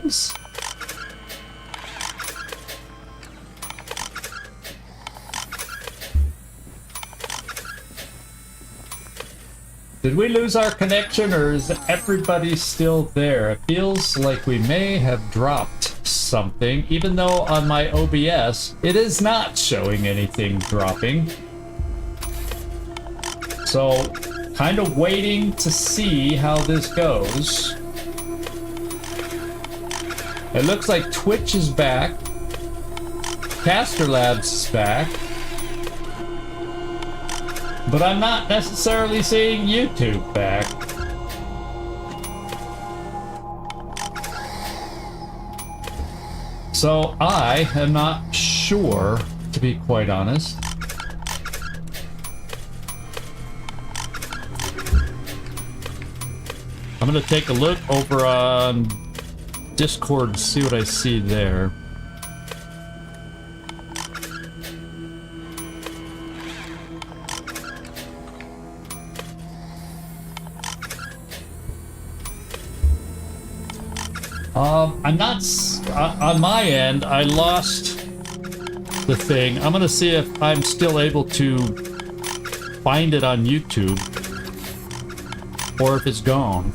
settings? Did we lose our connection, or is everybody still there? It feels like we may have dropped something, even though on my OBS it is not showing anything dropping. So, kind of waiting to see how this goes. It looks like Twitch is back. Caster Labs is back. But I'm not necessarily seeing YouTube back. So I am not sure, to be quite honest. I'm gonna take a look over on Discord to see what I see there. I'm not, on my end, I lost the thing. I'm gonna see if I'm still able to find it on YouTube, or if it's gone.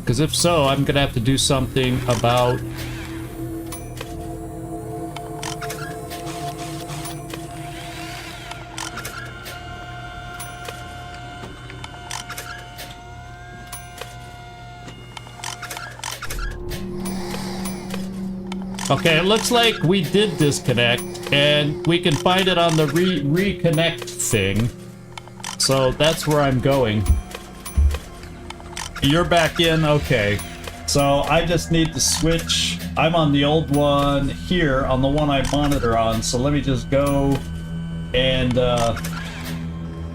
Because if so, I'm gonna have to do something about okay, it looks like we did disconnect, and we can find it on the reconnect thing. So that's where I'm going. You're back in? Okay. So I just need to switch. I'm on the old one here, on the one I monitor on. So let me just go and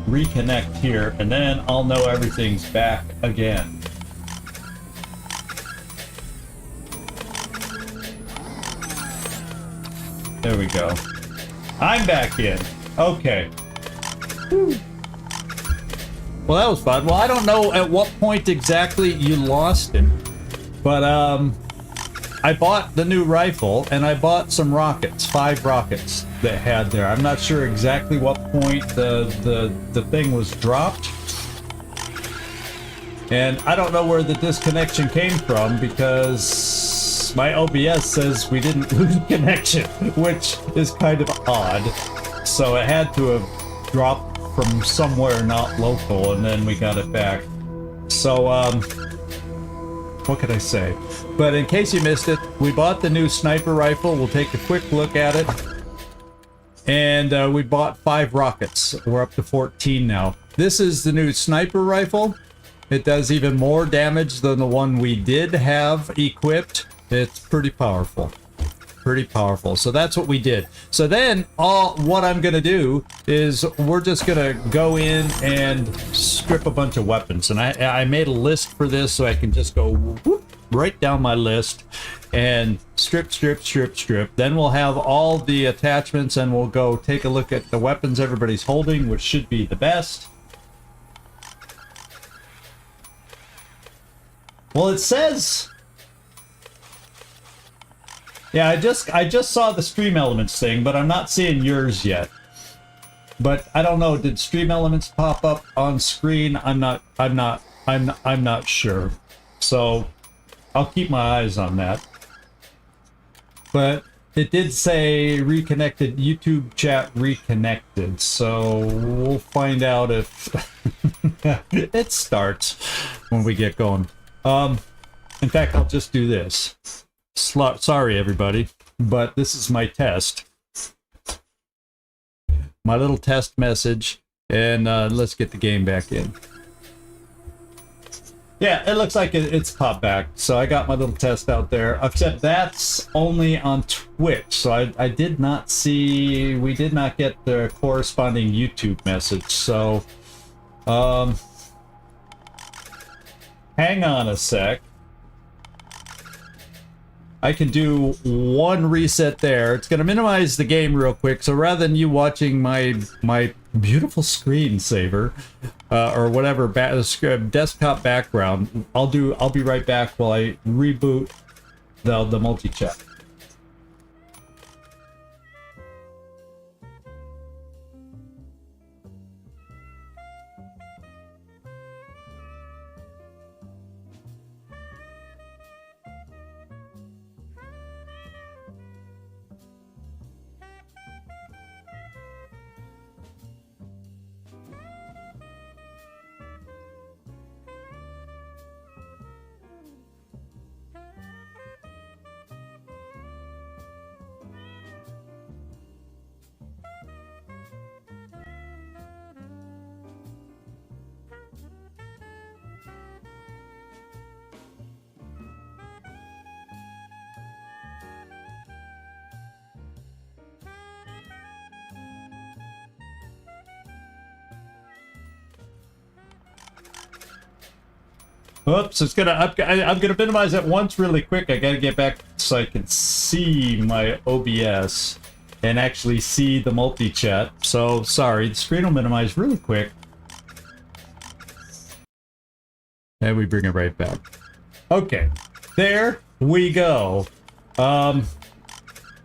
reconnect here, and then I'll know everything's back again. There we go. I'm back in. Okay. Whew. Well, that was fun. Well, I don't know at what point exactly you lost him, but I bought the new rifle, and I bought some rockets, 5 rockets that had there. I'm not sure exactly what point the thing was dropped, and I don't know where the disconnection came from, because my OBS says we didn't lose connection, which is kind of odd. So it had to have dropped from somewhere not local, and then we got it back. So, what could I say? But in case you missed it, we bought the new sniper rifle. We'll take a quick look at it. And we bought 5 rockets. We're up to 14 now. This is the new sniper rifle. It does even more damage than the one we did have equipped. It's pretty powerful. Pretty powerful. So that's what we did. So then what I'm gonna do is we're just gonna go in and strip a bunch of weapons, and I made a list for this, so I can just go whoop, right down my list and strip. Then we'll have all the attachments, and we'll go take a look at the weapons everybody's holding, which should be the best. Well, it says, yeah, I just saw the Stream Elements thing, but I'm not seeing yours yet. But I don't know, did Stream Elements pop up on screen? I'm not sure. So I'll keep my eyes on that. But it did say reconnected, YouTube chat reconnected, so we'll find out if it starts when we get going. In fact, I'll just do this. Sorry, everybody, but this is my test. My little test message, and let's get the game back in. Yeah, it looks like it's popped back, so I got my little test out there, except that's only on Twitch, so I did not see, we did not get the corresponding YouTube message, so, hang on a sec. I can do one reset there. It's going to minimize the game real quick. So rather than you watching my beautiful screensaver, or whatever desktop background. I'll be right back while I reboot the multi-chat. Oops, it's gonna. I'm gonna minimize it once really quick. I gotta get back so I can see my OBS and actually see the multi-chat. So sorry, the screen will minimize really quick. And we bring it right back. Okay, there we go. And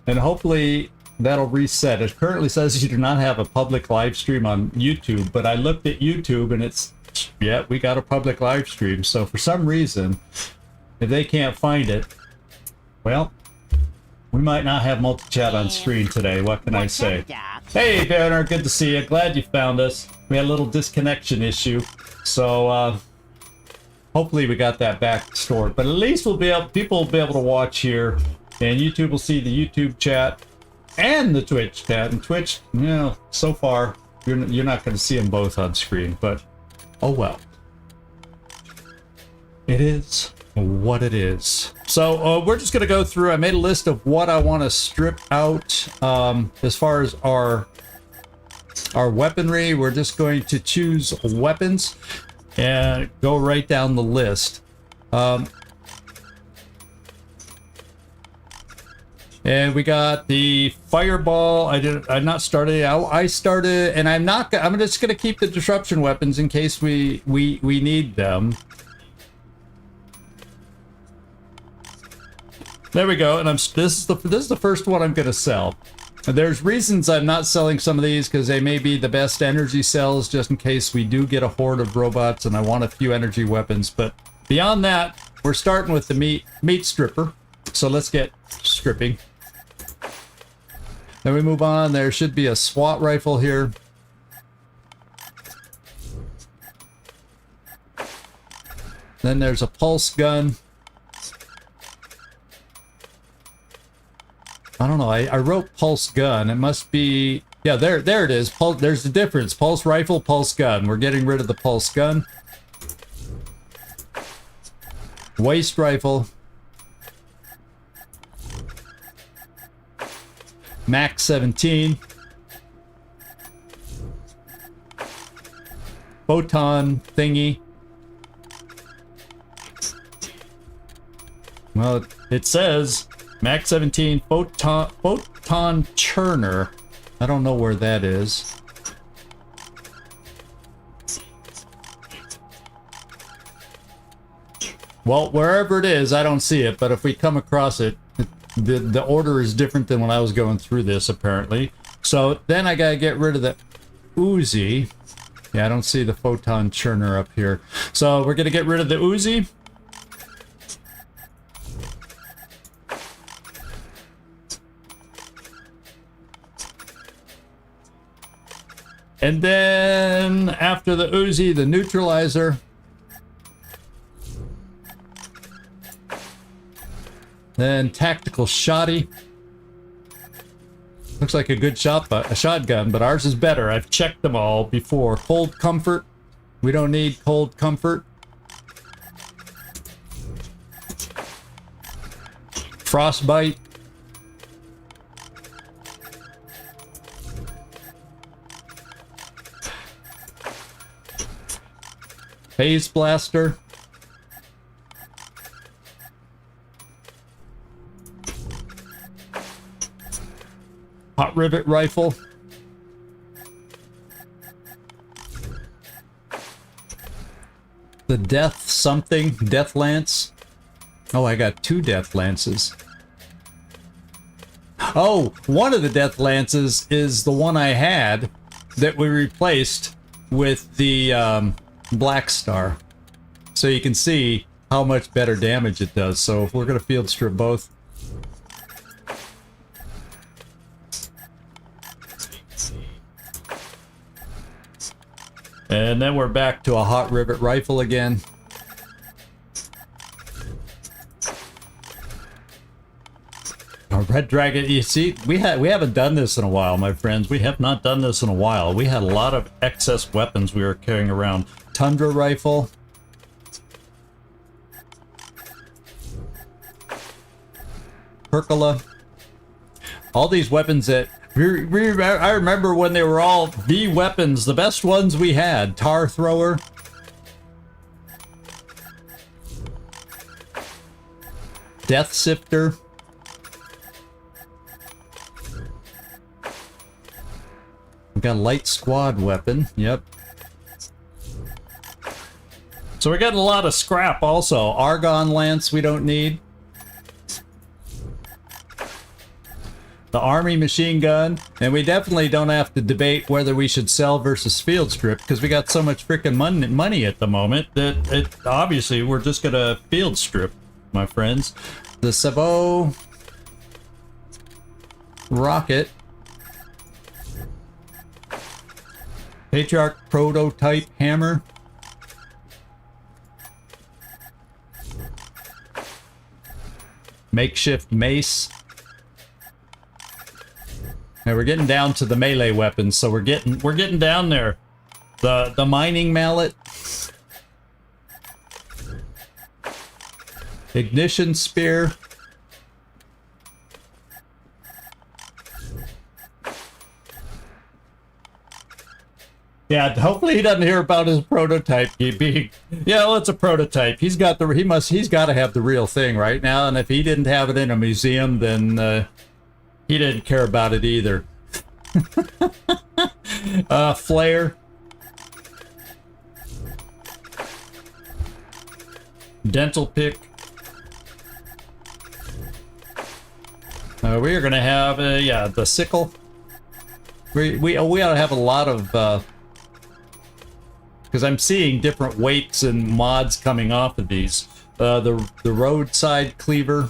hopefully that'll reset. It currently says you do not have a public live stream on YouTube, but I looked at YouTube and it's, yeah, we got a public live stream. So for some reason, if they can't find it, well, we might not have multi-chat on screen today. What can I say? Hey, Banner, good to see you. Glad you found us. We had a little disconnection issue, so hopefully we got that back stored. But at least we'll be able, people will be able to watch here, and YouTube will see the YouTube chat and the Twitch chat. And Twitch, you know, so far you're not going to see them both on screen, but oh well. It is what it is. So we're just going to go through. I made a list of what I want to strip out as far as our weaponry. We're just going to choose weapons and go right down the list. And we got the fireball. I'm not started. I started, and I'm just gonna keep the disruption weapons in case we need them. There we go. And this is the first one I'm gonna sell. And there's reasons I'm not selling some of these, because they may be the best energy cells just in case we do get a horde of robots and I want a few energy weapons. But beyond that, we're starting with the meat stripper. So let's get stripping. Then we move on. There should be a SWAT rifle here. Then there's a pulse gun. I don't know. I wrote pulse gun. It must be... Yeah, there it is. There's the difference. Pulse rifle, pulse gun. We're getting rid of the pulse gun. Waste rifle. Max 17. Photon thingy. Well, it says Max 17 photon churner. I don't know where that is. Well, wherever it is, I don't see it, but if we come across it, the order is different than when I was going through this, apparently. So then I gotta get rid of the Uzi. Yeah, I don't see the photon churner up here. So we're gonna get rid of the Uzi. And then after the Uzi, the neutralizer. Then tactical shotty. Looks like a good shotgun, but ours is better. I've checked them all before. Cold comfort. We don't need cold comfort. Frostbite. Phase blaster. Hot rivet rifle. The Death Lance. Oh, I got 2 Death Lances. Oh, one of the Death Lances is the one I had that we replaced with the Black Star. So you can see how much better damage it does. So if we're going to field strip both. And then we're back to a hot rivet rifle again. A Red Dragon, you see, we haven't done this in a while, my friends. We have not done this in a while. We had a lot of excess weapons we were carrying around. Tundra rifle. Percola. All these weapons that I remember when they were all the weapons, the best ones we had. Tar thrower. Death sifter. We got a light squad weapon. Yep. So we're getting a lot of scrap also. Argon lance we don't need. The army machine gun, and we definitely don't have to debate whether we should sell versus field strip because we got so much freaking money at the moment that obviously we're just gonna field strip, my friends. The Sabo rocket, Patriarch prototype hammer, makeshift mace. Now we're getting down to the melee weapons, so we're getting down there. The mining mallet, ignition spear, yeah. Hopefully he doesn't hear about his prototype being. Yeah, well, it's a prototype. He's got to have the real thing right now, and if he didn't have it in a museum, then he didn't care about it either. Flare. Dental pick. We are going to have, yeah, the sickle. We ought to have a lot of, because I'm seeing different weights and mods coming off of these. The roadside cleaver.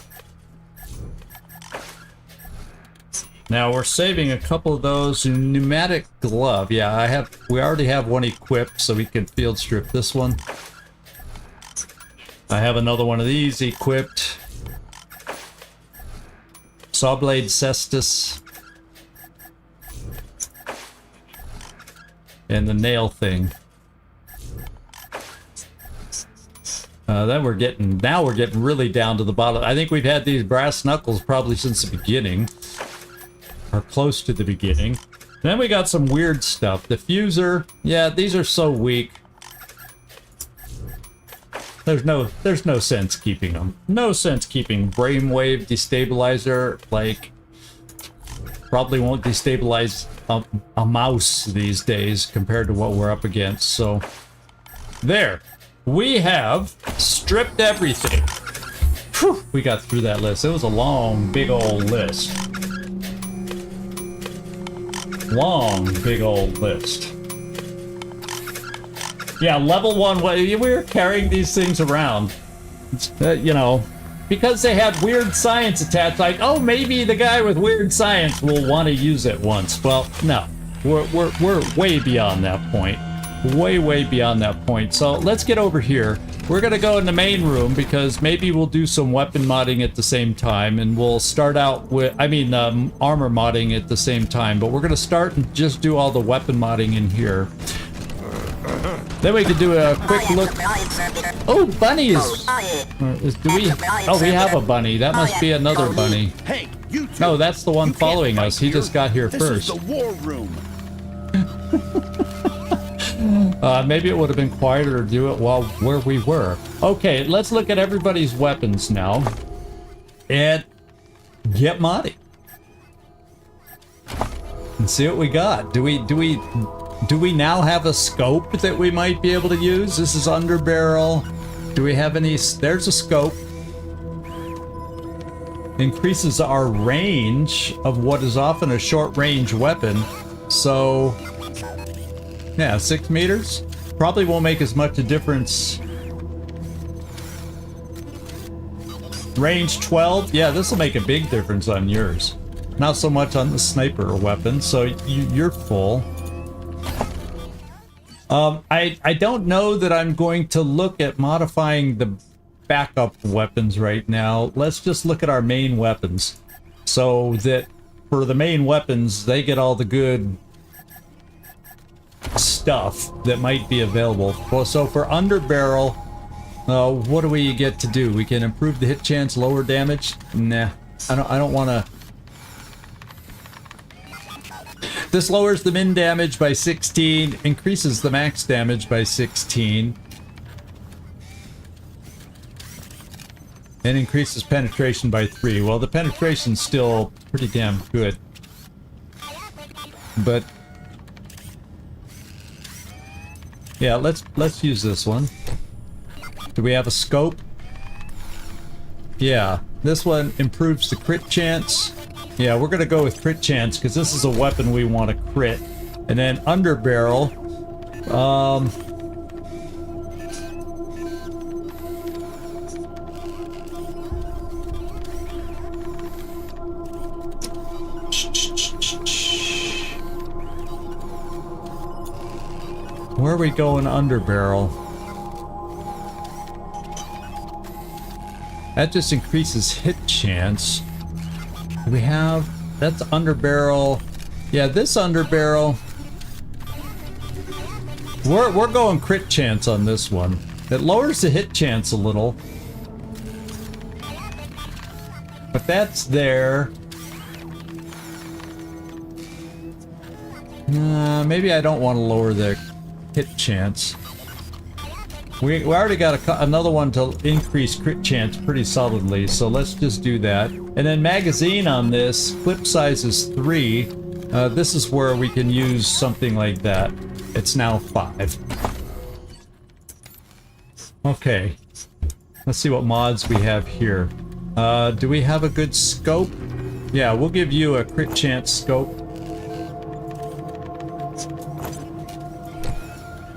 Now we're saving a couple of those. Pneumatic glove. Yeah, we already have one equipped, so we can field strip this one. I have another one of these equipped. Sawblade cestus. And the nail thing. Now we're getting really down to the bottom. I think we've had these brass knuckles probably since the beginning. Or close to the beginning. Then we got some weird stuff. Diffuser. Yeah, these are so weak. There's no sense keeping them. No sense keeping brainwave destabilizer. Like, probably won't destabilize a mouse these days compared to what we're up against. So, there. We have stripped everything. Whew, we got through that list. It was a long, big old list. Long, big old list. Yeah, level 1, we were carrying these things around. You know, because they had weird science attached, like, oh, maybe the guy with weird science will want to use it once. Well, no. We're way beyond that point. Way beyond that point. So let's get over here. We're gonna go in the main room because maybe we'll do some weapon modding at the same time, and we'll start out with, armor modding at the same time, but we're gonna start and just do all the weapon modding in here. Then we can do a quick look. Oh, bunnies! Oh, we have a bunny. That must be another bunny. No, that's the one following us. He just got here first. This is the war room. Maybe it would have been quieter to do it while where we were. Okay, let's look at everybody's weapons now. And get modding. And see what we got. Do we do we now have a scope that we might be able to use? This is underbarrel. Do we have any? There's a scope. Increases our range of what is often a short range weapon. So, yeah, 6 meters. Probably won't make as much a difference. Range 12. Yeah, this will make a big difference on yours. Not so much on the sniper weapon, so you're full. I don't know that I'm going to look at modifying the backup weapons right now. Let's just look at our main weapons. So that for the main weapons, they get all the good stuff that might be available. Well, so for underbarrel, what do we get to do? We can improve the hit chance, lower damage. Nah, I don't want to. This lowers the min damage by 16, increases the max damage by 16, and increases penetration by 3. Well, the penetration's still pretty damn good, but yeah, let's use this one. Do we have a scope? Yeah, this one improves the crit chance. Yeah, we're gonna go with crit chance because this is a weapon we want to crit. And then underbarrel, where are we going underbarrel? That just increases hit chance. Do we have... That's underbarrel. Yeah, this underbarrel... We're going crit chance on this one. It lowers the hit chance a little. But that's there. Maybe I don't want to lower the hit chance. We already got another one to increase crit chance pretty solidly, so let's just do that. And then magazine on this, clip size is 3. This is where we can use something like that. It's now 5. Okay. Let's see what mods we have here. Do we have a good scope? Yeah, we'll give you a crit chance scope.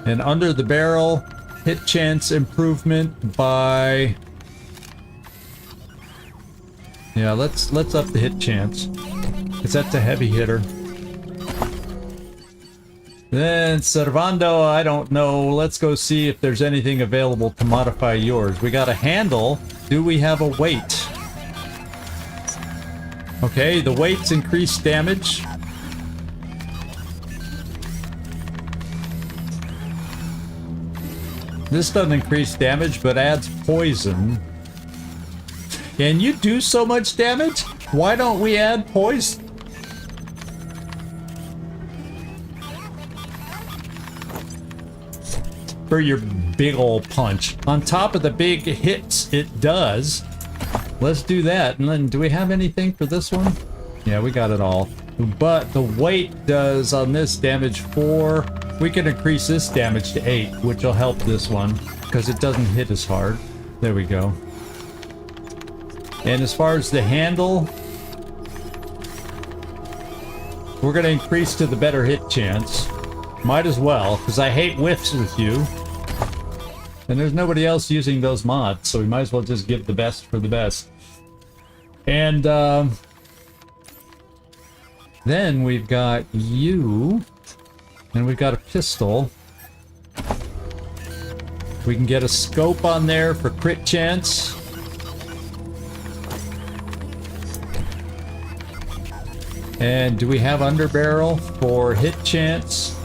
And under the barrel, hit chance improvement by... Yeah, let's up the hit chance, because that's a heavy hitter. Then Cervando, I don't know. Let's go see if there's anything available to modify yours. We got a handle. Do we have a weight? Okay, the weight's increased damage. This doesn't increase damage, but adds poison. And you do so much damage? Why don't we add poison? For your big old punch. On top of the big hits it does. Let's do that. And then, do we have anything for this one? Yeah, we got it all. But the weight does on this damage 4. We can increase this damage to 8, which will help this one, because it doesn't hit as hard. There we go. And as far as the handle, we're going to increase to the better hit chance. Might as well, because I hate whiffs with you. And there's nobody else using those mods, so we might as well just give the best for the best. And then we've got you. And we've got a pistol. We can get a scope on there for crit chance. And do we have underbarrel for hit chance?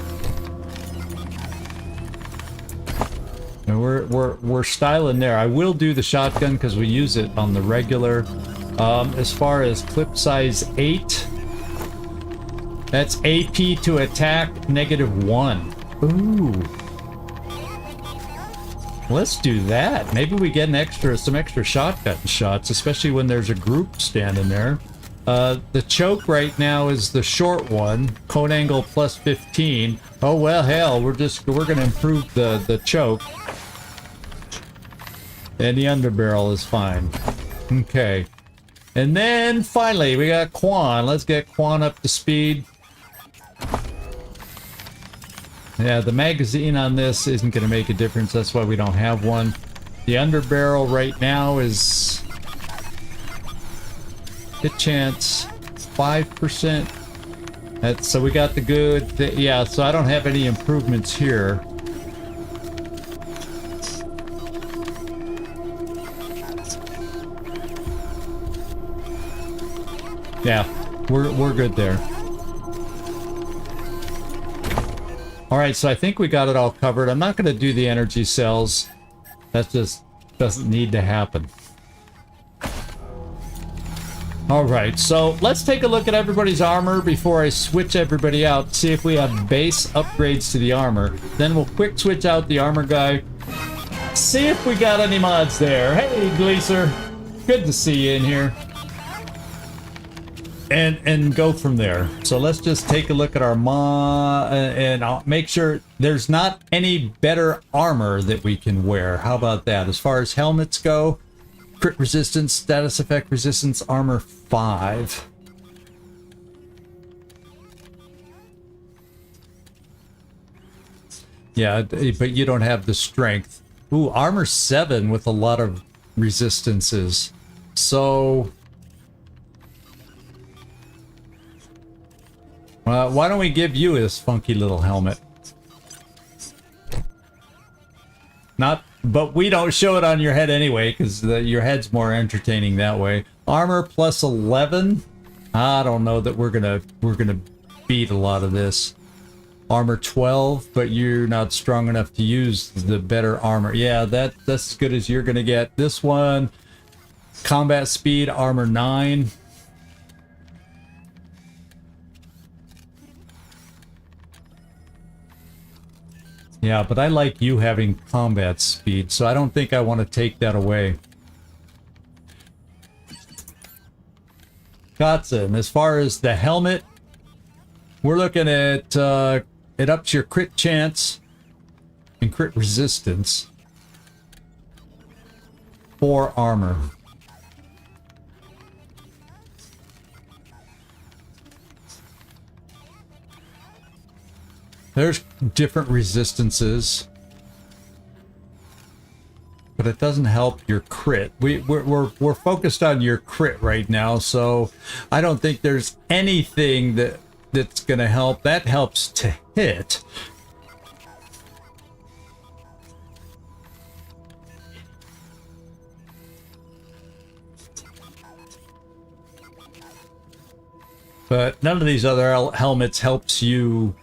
And we're styling there. I will do the shotgun because we use it on the regular. As far as clip size 8. That's AP to attack -1. Ooh. Let's do that. Maybe we get some extra shotgun shots, especially when there's a group standing there. The choke right now is the short one. Cone angle plus 15. Oh well, hell, we're gonna improve the choke. And the underbarrel is fine. Okay. And then finally we got Quan. Let's get Quan up to speed. Yeah, the magazine on this isn't gonna make a difference. That's why we don't have one. The underbarrel right now is hit chance 5%. That's so we got the good. Yeah, so I don't have any improvements here. Yeah, we're good there. All right, so I think we got it all covered. I'm not going to do the energy cells. That just doesn't need to happen. All right, so let's take a look at everybody's armor before I switch everybody out. See if we have base upgrades to the armor. Then we'll quick switch out the armor guy. See if we got any mods there. Hey, Gleacer. Good to see you in here. And go from there. So let's just take a look at our mod, and I'll make sure there's not any better armor that we can wear. How about that? As far as helmets go, crit resistance, status effect resistance, armor 5. Yeah, but you don't have the strength. Ooh, armor 7 with a lot of resistances. So why don't we give you this funky little helmet? But we don't show it on your head anyway, because your head's more entertaining that way. Armor plus 11. I don't know that we're gonna beat a lot of this. Armor 12, but you're not strong enough to use the better armor. Yeah, that's as good as you're gonna get. This one, combat speed, armor 9. Yeah, but I like you having combat speed, so I don't think I want to take that away. Kotson, as far as the helmet, we're looking at it ups your crit chance and crit resistance for armor. There's different resistances, but it doesn't help your crit. We're focused on your crit right now, so I don't think there's anything that's gonna help. That helps to hit. But none of these other helmets helps you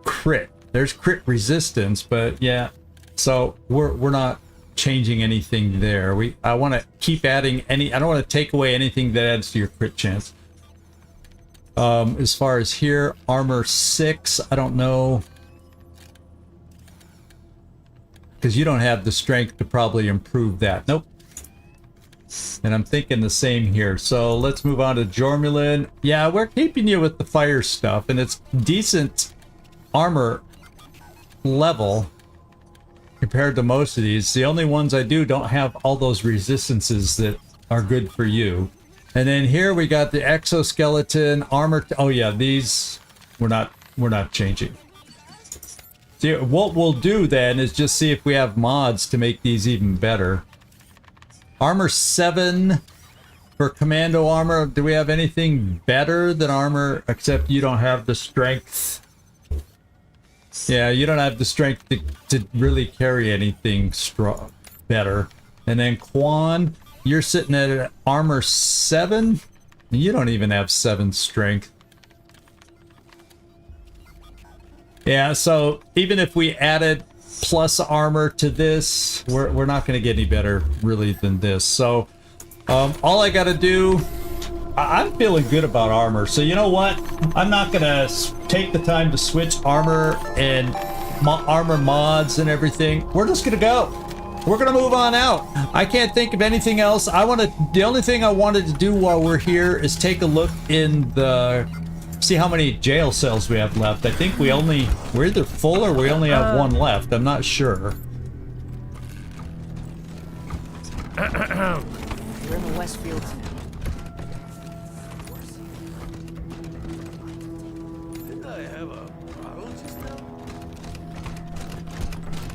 crit. There's crit resistance, but yeah, so we're not changing anything there. I want to keep adding I don't want to take away anything that adds to your crit chance. As far as here, armor 6, I don't know, because you don't have the strength to probably improve that. Nope. And I'm thinking the same here. So let's move on to Jormulin. Yeah, we're keeping you with the fire stuff, and it's decent armor level compared to most of these. The only ones I do don't have all those resistances that are good for you. And then here we got the exoskeleton armor. Oh yeah, these we're not changing. See, what we'll do then is just see if we have mods to make these even better. Armor 7 for commando armor. Do we have anything better than armor, except you don't have the strength? Yeah, you don't have the strength to really carry anything strong better. And then Quan, you're sitting at armor 7. You don't even have 7 strength. Yeah, so even if we added plus armor to this, we're not going to get any better really than this. So all I got to do, I'm feeling good about armor. So you know what? I'm not going to take the time to switch armor and armor mods and everything. We're just going to go. we're gonna move on out. I can't think of anything else. The only thing I wanted to do while we're here is take a look in the, see how many jail cells we have left. I think we're either full or we only have one left. I'm not sure. We're in the Westfields now. Didn't I have a bottle just now?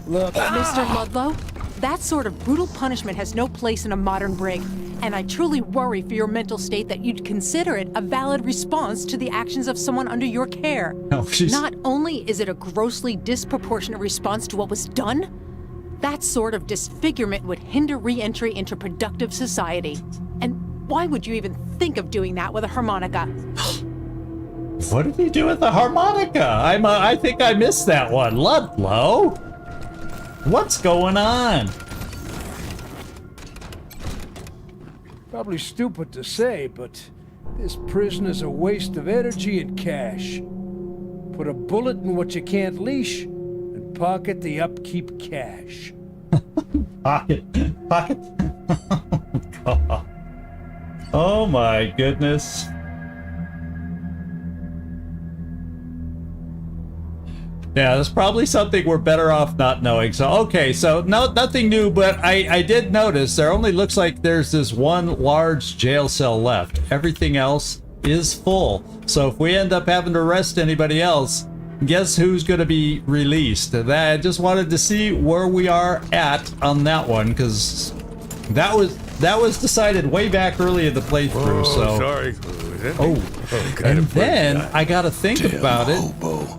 Look, Mr. Ludlow, that sort of brutal punishment has no place in a modern brig, and I truly worry for your mental state that you'd consider it a valid response to the actions of someone under your care. Oh, she's... Not only is it a grossly disproportionate response to what was done, that sort of disfigurement would hinder re-entry into productive society. And why would you even think of doing that with a harmonica? What did he do with the harmonica? I think I missed that one. Ludlow? What's going on? probably stupid to say, but this prison is a waste of energy and cash. Put a bullet in what you can't leash, and pocket the upkeep cash. Pocket. God. Oh my goodness. Yeah, that's probably something we're better off not knowing. So, okay, so nothing new, but I did notice there only looks like there's this one large jail cell left. Everything else is full. So if we end up having to arrest anybody else, guess who's going to be released? I just wanted to see where we are at on that one, because that was decided way back early in the playthrough. So sorry. And then I got to think about it.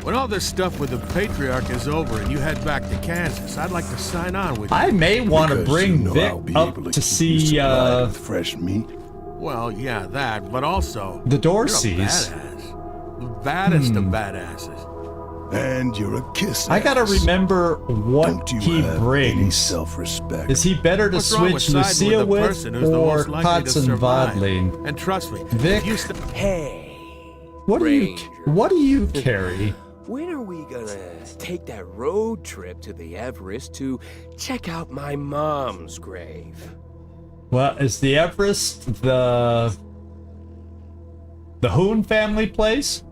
When all this stuff with the Patriarch is over and you head back to Kansas, I'd like to sign on with you. I may want to bring Vic up to see fresh meat. Well, yeah, that, but also the you're a Dorseys. badass. The baddest of badasses. And you're a kiss. I gotta remember what Don't you he have any brings. self-respect? Is he better to What's wrong with switch siding Lucia with the with person who's the or most likely to Kotz and survive? Vodling? And trust me, Vic, if you Hey, what do you Ranger. carry? when are we gonna take that road trip to the Everest to check out my mom's grave? Well, is the Everest the Hoon family place?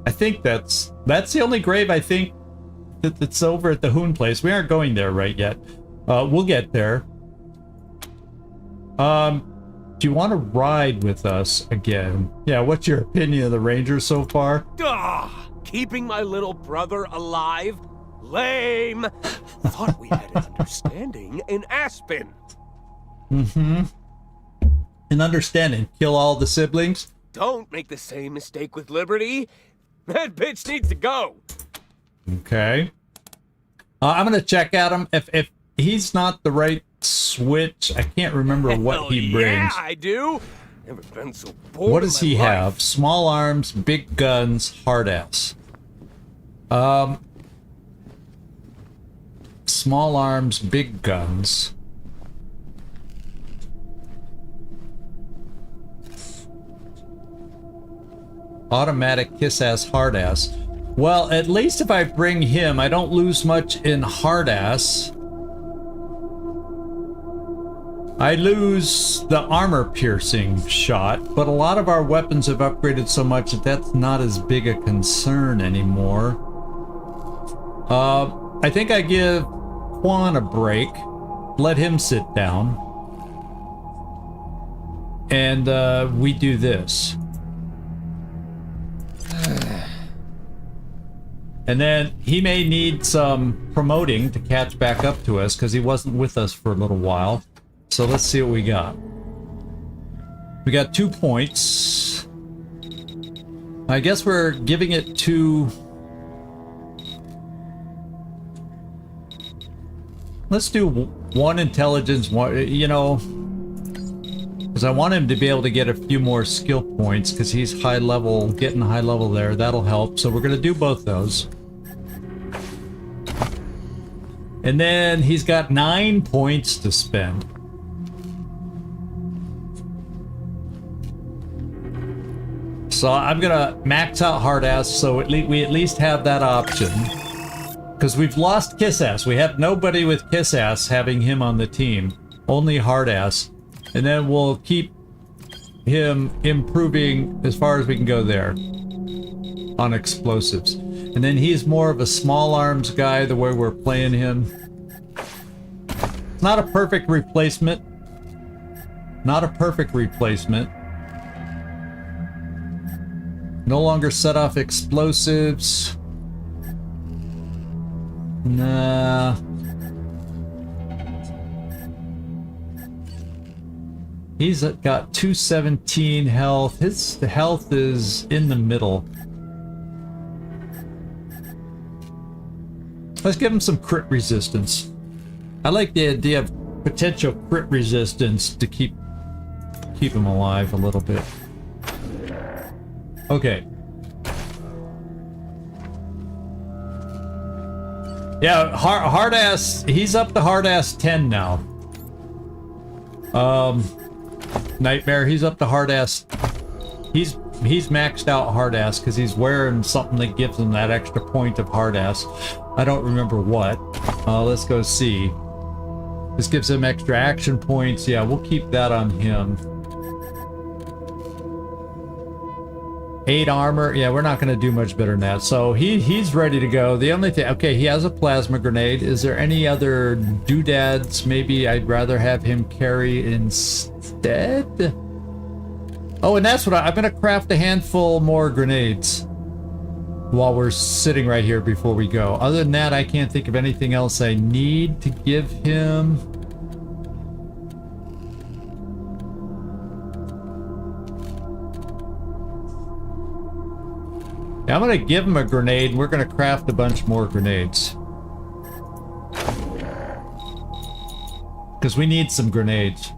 I think that's the only grave I think that's over at the Hoon place. We aren't going there right yet. We'll get there. Do you want to ride with us again? Yeah, what's your opinion of the Ranger so far? Keeping my little brother alive? Lame! Thought we had an understanding in Aspen. An understanding. Kill all the siblings? Don't make the same mistake with Liberty. That bitch needs to go. Okay. I'm gonna check at him. If he's not the right switch, I can't remember what Hell he brings. Yeah, I do. Never been so bored. What in does my he life. have? Small arms, big guns, hard ass. Small arms, big guns. Automatic kiss ass, hard ass. Well, at least if I bring him, I don't lose much in hard ass. I lose the armor piercing shot, but a lot of our weapons have upgraded so much that that's not as big a concern anymore. I think I give Juan a break, let him sit down, and we do this. And then he may need some promoting to catch back up to us because he wasn't with us for a little while. So let's see what we got. We got 2 points. I guess we're giving it to... Let's do 1 intelligence, 1, you know... Because I want him to be able to get a few more skill points because he's high level, getting high level there. That'll help. So we're going to do both those. And then he's got 9 points to spend. So I'm gonna max out hard ass, so we at least have that option. Because we've lost Kiss Ass. We have nobody with Kiss Ass having him on the team. Only Hard Ass. And then we'll keep him improving as far as we can go there. On explosives. And then he's more of a small arms guy the way we're playing him. It's not a perfect replacement. Not a perfect replacement. No longer set off explosives. Nah. He's got 217 health. His health is in the middle. Let's give him some crit resistance. I like the idea of potential crit resistance to keep him alive a little bit. Okay. Yeah, hard ass. He's up to hard ass 10 now. Nightmare. He's up to hard ass. He's maxed out hard ass because he's wearing something that gives him that extra point of hard ass. I don't remember what. Let's go see. This gives him extra action points. Yeah, we'll keep that on him. 8 armor. Yeah, we're not going to do much better than that. So he's ready to go. The only thing... Okay, he has a plasma grenade. Is there any other doodads maybe I'd rather have him carry instead? Oh, and that's what I'm going to craft a handful more grenades while we're sitting right here before we go. Other than that, I can't think of anything else I need to give him. Yeah, I'm gonna give him a grenade, and we're gonna craft a bunch more grenades. Because we need some grenades.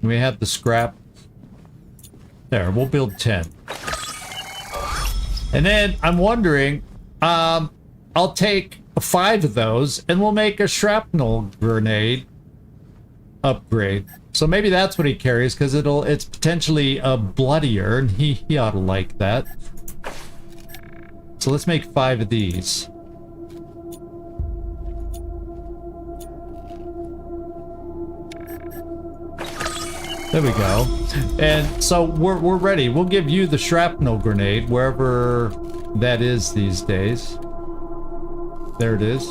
We have the scrap. There, we'll build 10. And then, I'm wondering, I'll take 5 of those, and we'll make a shrapnel grenade upgrade. So maybe that's what he carries, because it's potentially bloodier, and he ought to like that. So let's make 5 of these. There we go. And so we're ready. We'll give you the shrapnel grenade, wherever that is these days. There it is.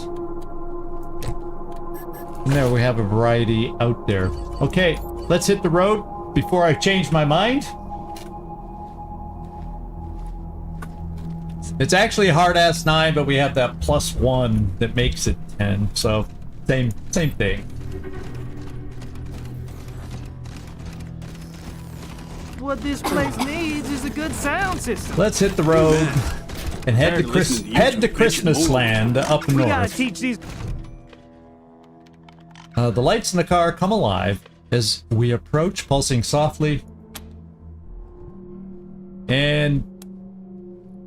And there we have a variety out there. Okay, let's hit the road before I change my mind. It's actually a hard ass 9, but we have that +1 that makes it 10. So same thing. What this place needs is a good sound system. Let's hit the road and head to Christmas Land up north. We gotta teach these. The lights in the car come alive as we approach, pulsing softly. And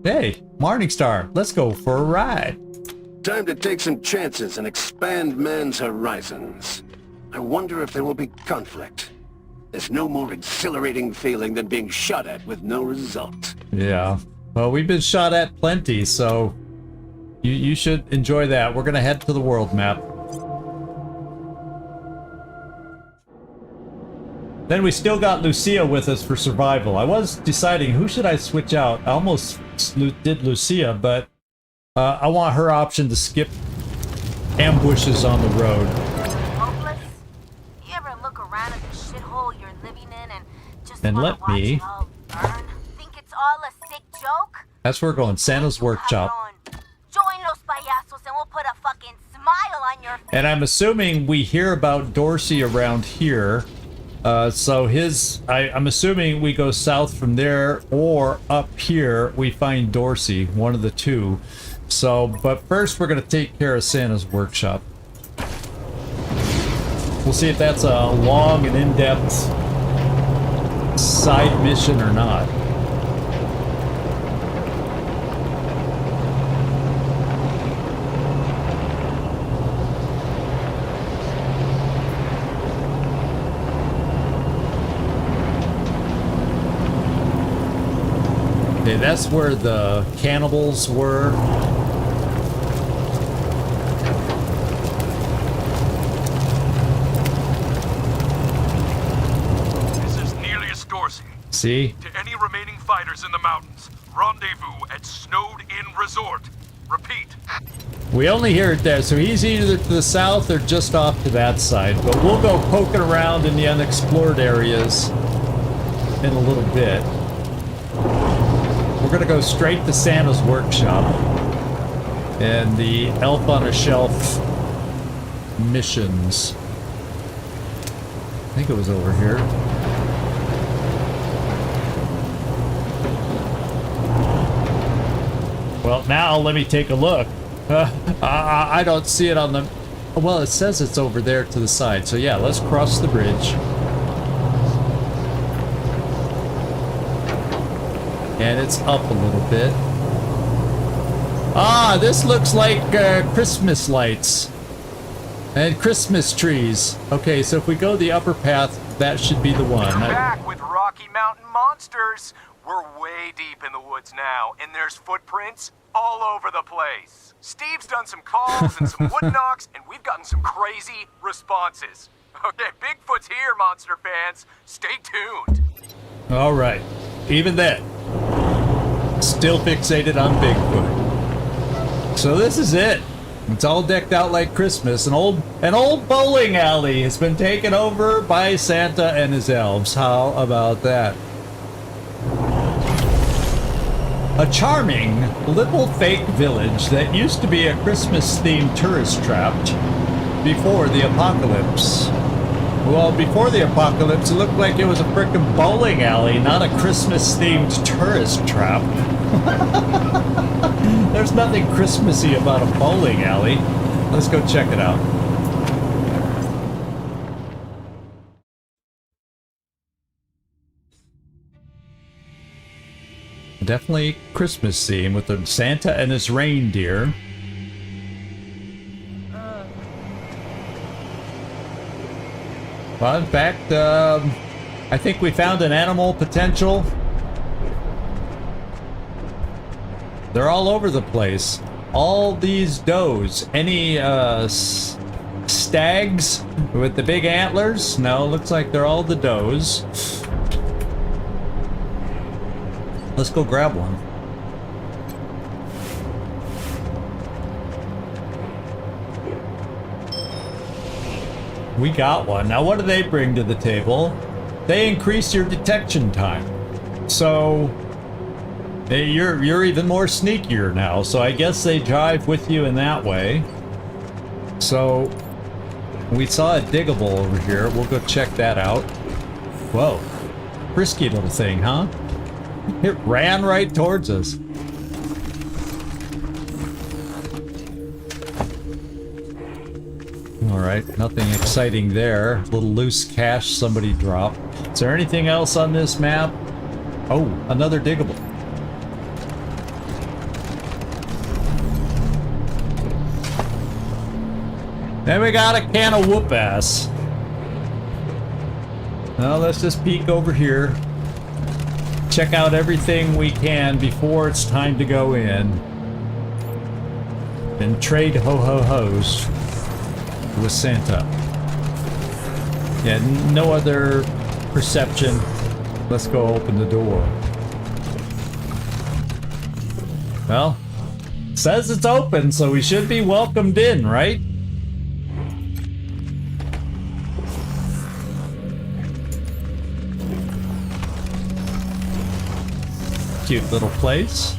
hey, Morningstar, let's go for a ride. Time to take some chances and expand man's horizons. I wonder if there will be conflict. There's no more exhilarating feeling than being shot at with no result. Yeah. Well, we've been shot at plenty, so you should enjoy that. We're gonna head to the world map. Then we still got Lucia with us for survival. I was deciding who should I switch out. I almost did Lucia, but I want her option to skip ambushes on the road. Hopeless? You ever look around at the shithole you're living in and just And wanna let watch me- it all burn? Think it's all a sick joke? That's where we're going. Santa's workshop. Join los payasos and we'll put a fucking smile on your face. And I'm assuming we hear about Dorsey around here. So I'm assuming we go south from there, or up here we find Dorsey, one of the two. So, but first we're gonna take care of Santa's workshop. We'll see if that's a long and in-depth side mission or not. Okay, that's where the cannibals were. This is Neelius Dorsey. See? To any remaining fighters in the mountains, rendezvous at Snowed Inn Resort. Repeat. We only hear it there, so he's either to the south or just off to that side. But we'll go poking around in the unexplored areas in a little bit. We're gonna go straight to Santa's workshop and the Elf on a Shelf missions. I think it was over here. Well, now let me take a look. I don't see it on the... Well, it says it's over there to the side. So yeah, let's cross the bridge. And it's up a little bit. Ah, this looks like Christmas lights. And Christmas trees. Okay, so if we go the upper path, that should be the one. Back with Rocky Mountain Monsters. We're way deep in the woods now, and there's footprints all over the place. Steve's done some calls and some wood knocks, and we've gotten some crazy responses. Okay, Bigfoot's here, monster fans. Stay tuned. All right. Even then, still fixated on Bigfoot. So this is it. It's all decked out like Christmas. An old bowling alley has been taken over by Santa and his elves. How about that? A charming little fake village that used to be a Christmas-themed tourist trap before the apocalypse. Well, before the apocalypse, it looked like it was a frickin' bowling alley, not a Christmas-themed tourist trap. There's nothing Christmassy about a bowling alley. Let's go check it out. Definitely Christmas theme with the Santa and his reindeer. Well, in fact, I think we found an animal potential. They're all over the place. All these does. Any stags with the big antlers? No, looks like they're all the does. Let's go grab one. We got one. Now what do they bring to the table? They increase your detection time. So you're even more sneakier now. So I guess they jive with you in that way. So we saw a diggable over here. We'll go check that out. Whoa. Frisky little thing, huh? It ran right towards us. Alright, nothing exciting there. A little loose cash somebody dropped. Is there anything else on this map? Oh, another diggable. Then we got a can of whoop ass. Now let's just peek over here. Check out everything we can before it's time to go in. And trade ho-ho-hos with Santa. Yeah, no other perception. Let's go open the door. Well, says it's open, so we should be welcomed in, right? Cute little place.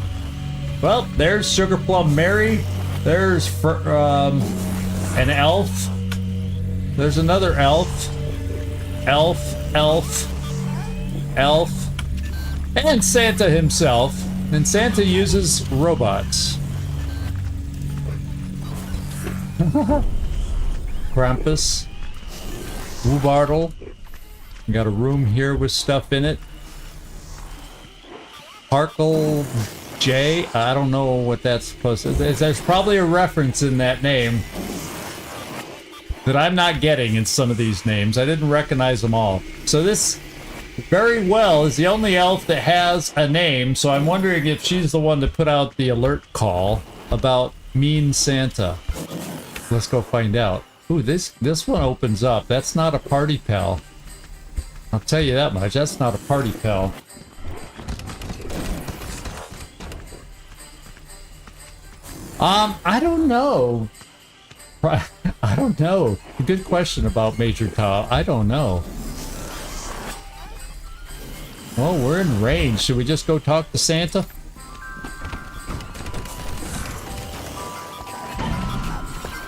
Well, there's Sugar Plum Mary. There's an elf. There's another elf. Elf. And Santa himself. And Santa uses robots. Krampus. Woobartle. We got a room here with stuff in it. Parkle J. I don't know what that's supposed to be. There's probably a reference in that name that I'm not getting in some of these names. I didn't recognize them all. So this very well is the only elf that has a name, so I'm wondering if she's the one that put out the alert call about Mean Santa. Let's go find out. Ooh, this one opens up. That's not a party pal. I'll tell you that much. That's not a party pal. I don't know. I don't know. Good question about Major Tau. I don't know. Well, we're in range. Should we just go talk to Santa?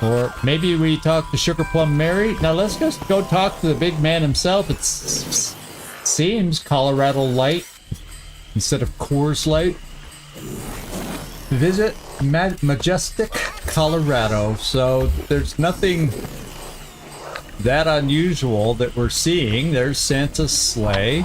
Or maybe we talk to Sugar Plum Mary? Now let's just go talk to the big man himself. It seems Colorado Light instead of Coors Light. Visit Majestic, Colorado. So there's nothing that unusual that we're seeing. There's Santa's sleigh.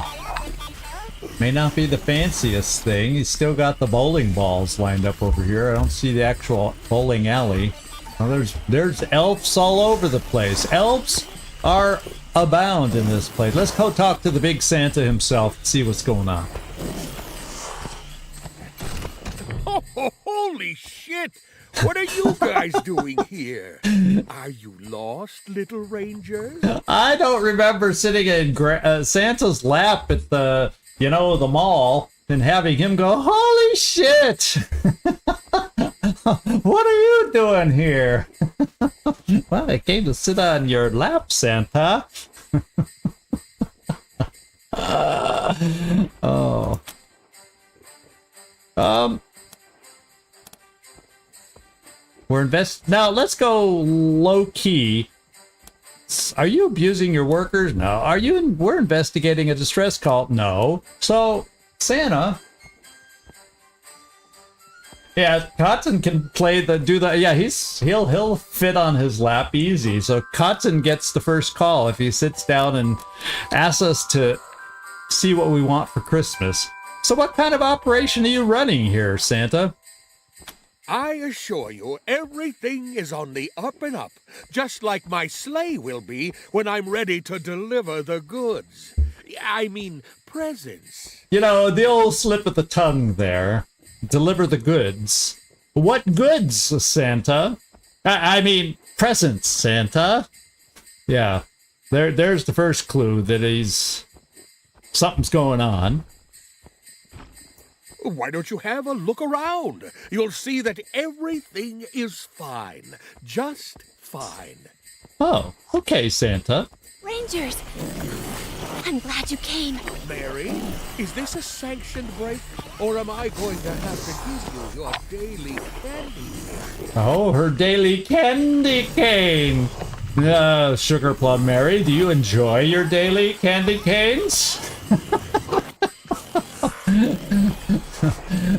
May not be the fanciest thing. He's still got the bowling balls lined up over here. I don't see the actual bowling alley. Well, there's elves all over the place. Elves are abound in this place. Let's go talk to the big Santa himself and see what's going on. Oh, holy shit! What are you guys doing here? Are you lost, little rangers? I don't remember sitting in Santa's lap at the, the mall and having him go, holy shit! What are you doing here? Well, I came to sit on your lap, Santa. Oh. We're now let's go low key. Are you abusing your workers? No. We're investigating a distress call. No. So, Santa. Yeah, Kotzen can he'll fit on his lap easy. So Kotzen gets the first call if he sits down and asks us to see what we want for Christmas. So what kind of operation are you running here, Santa? I assure you, everything is on the up and up, just like my sleigh will be when I'm ready to deliver the goods. I mean, presents. The old slip of the tongue there. Deliver the goods. What goods, Santa? I mean, presents, Santa. Yeah, there's the first clue that something's going on. Why don't you have a look around? You'll see that everything is fine. Just fine. Oh, okay, Santa. Rangers! I'm glad you came. Mary, is this a sanctioned break? Or am I going to have to give you your daily candy cane? Oh, her daily candy cane. Sugar Plum Mary, do you enjoy your daily candy canes?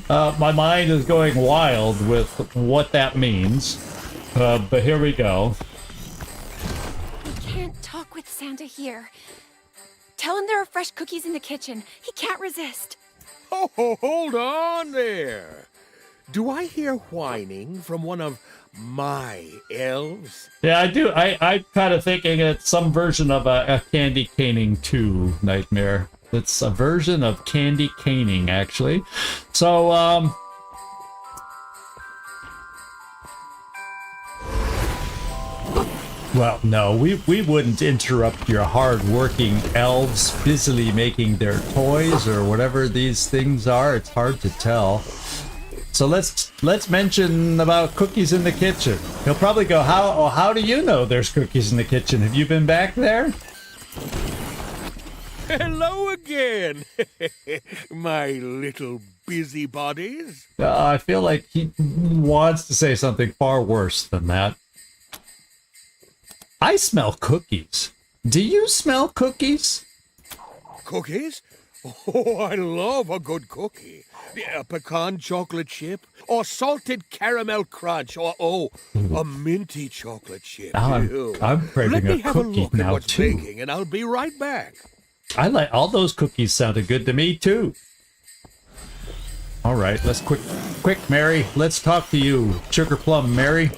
My mind is going wild with what that means. But here we go. We can't talk with Santa here. Tell him there are fresh cookies in the kitchen. He can't resist. Oh, hold on there. Do I hear whining from one of my elves? Yeah, I do. I'm kind of thinking it's some version of a candy caning 2 nightmare. It's a version of candy caning, actually. So, well, no, we wouldn't interrupt your hard-working elves busily making their toys or whatever these things are. It's hard to tell. So let's mention about cookies in the kitchen. He'll probably go, how do you know there's cookies in the kitchen? Have you been back there? Hello again, my little busybodies. I feel like he wants to say something far worse than that. I smell cookies. Do you smell cookies? Cookies? Oh, I love a good cookie. A pecan chocolate chip, or salted caramel crunch, or a minty chocolate chip. I'm craving Let me a have a cookie look at now what's too. baking, and I'll be right back. I like all those cookies. Sounded good to me too. All right, let's quick, Mary. Let's talk to you, Sugar Plum Mary.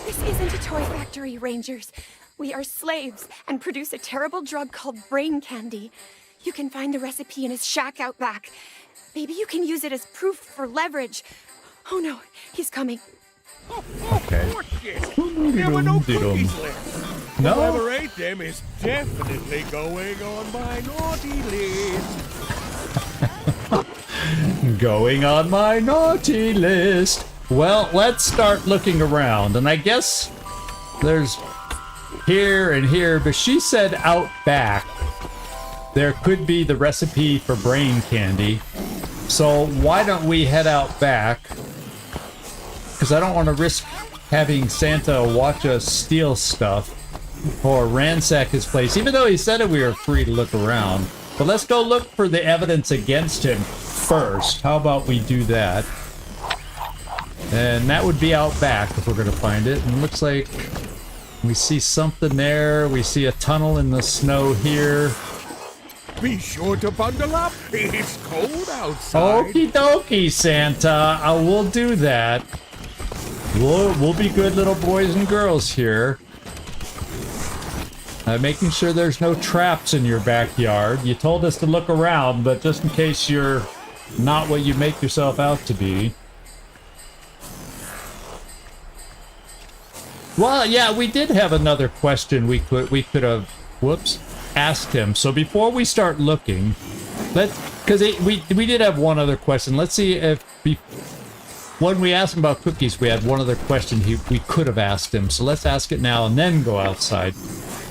This isn't a toy factory, Rangers. We are slaves and produce a terrible drug called brain candy. You can find the recipe in his shack out back. Maybe you can use it as proof for leverage. Oh no, he's coming. Okay. There were no cookies left. No? Whoever ate them is definitely going on my naughty list. Going on my naughty list. Well, let's start looking around. And I guess there's here and here, but she said out back there could be the recipe for brain candy. So why don't we head out back? Because I don't want to risk having Santa watch us steal stuff or ransack his place, even though he said that we were free to look around. But let's go look for the evidence against him first. How about we do that? And that would be out back if we're going to find it. And it looks like we see something there. We see a tunnel in the snow here. Be sure to bundle up. It's cold outside. Okie dokie, Santa. We'll do that. We'll be good little boys and girls here. Making sure there's no traps in your backyard. You told us to look around, but just in case you're not what you make yourself out to be. Well, yeah, we did have another question we could have, whoops, asked him. So before we start looking, because we did have one other question. Let's see if when we asked him about cookies, we had one other question we could have asked him. So let's ask it now and then go outside.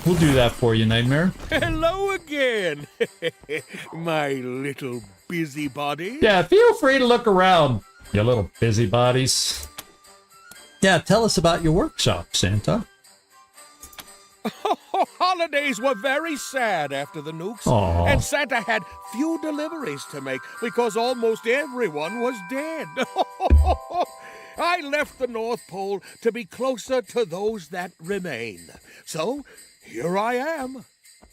We'll do that for you, Nightmare. Hello again, my little busybody. Yeah, feel free to look around, you little busybodies. Yeah, tell us about your workshop, Santa. Holidays were very sad after the nukes, Aww. and Santa had few deliveries to make because almost everyone was dead. I left the North Pole to be closer to those that remain. So, here I am.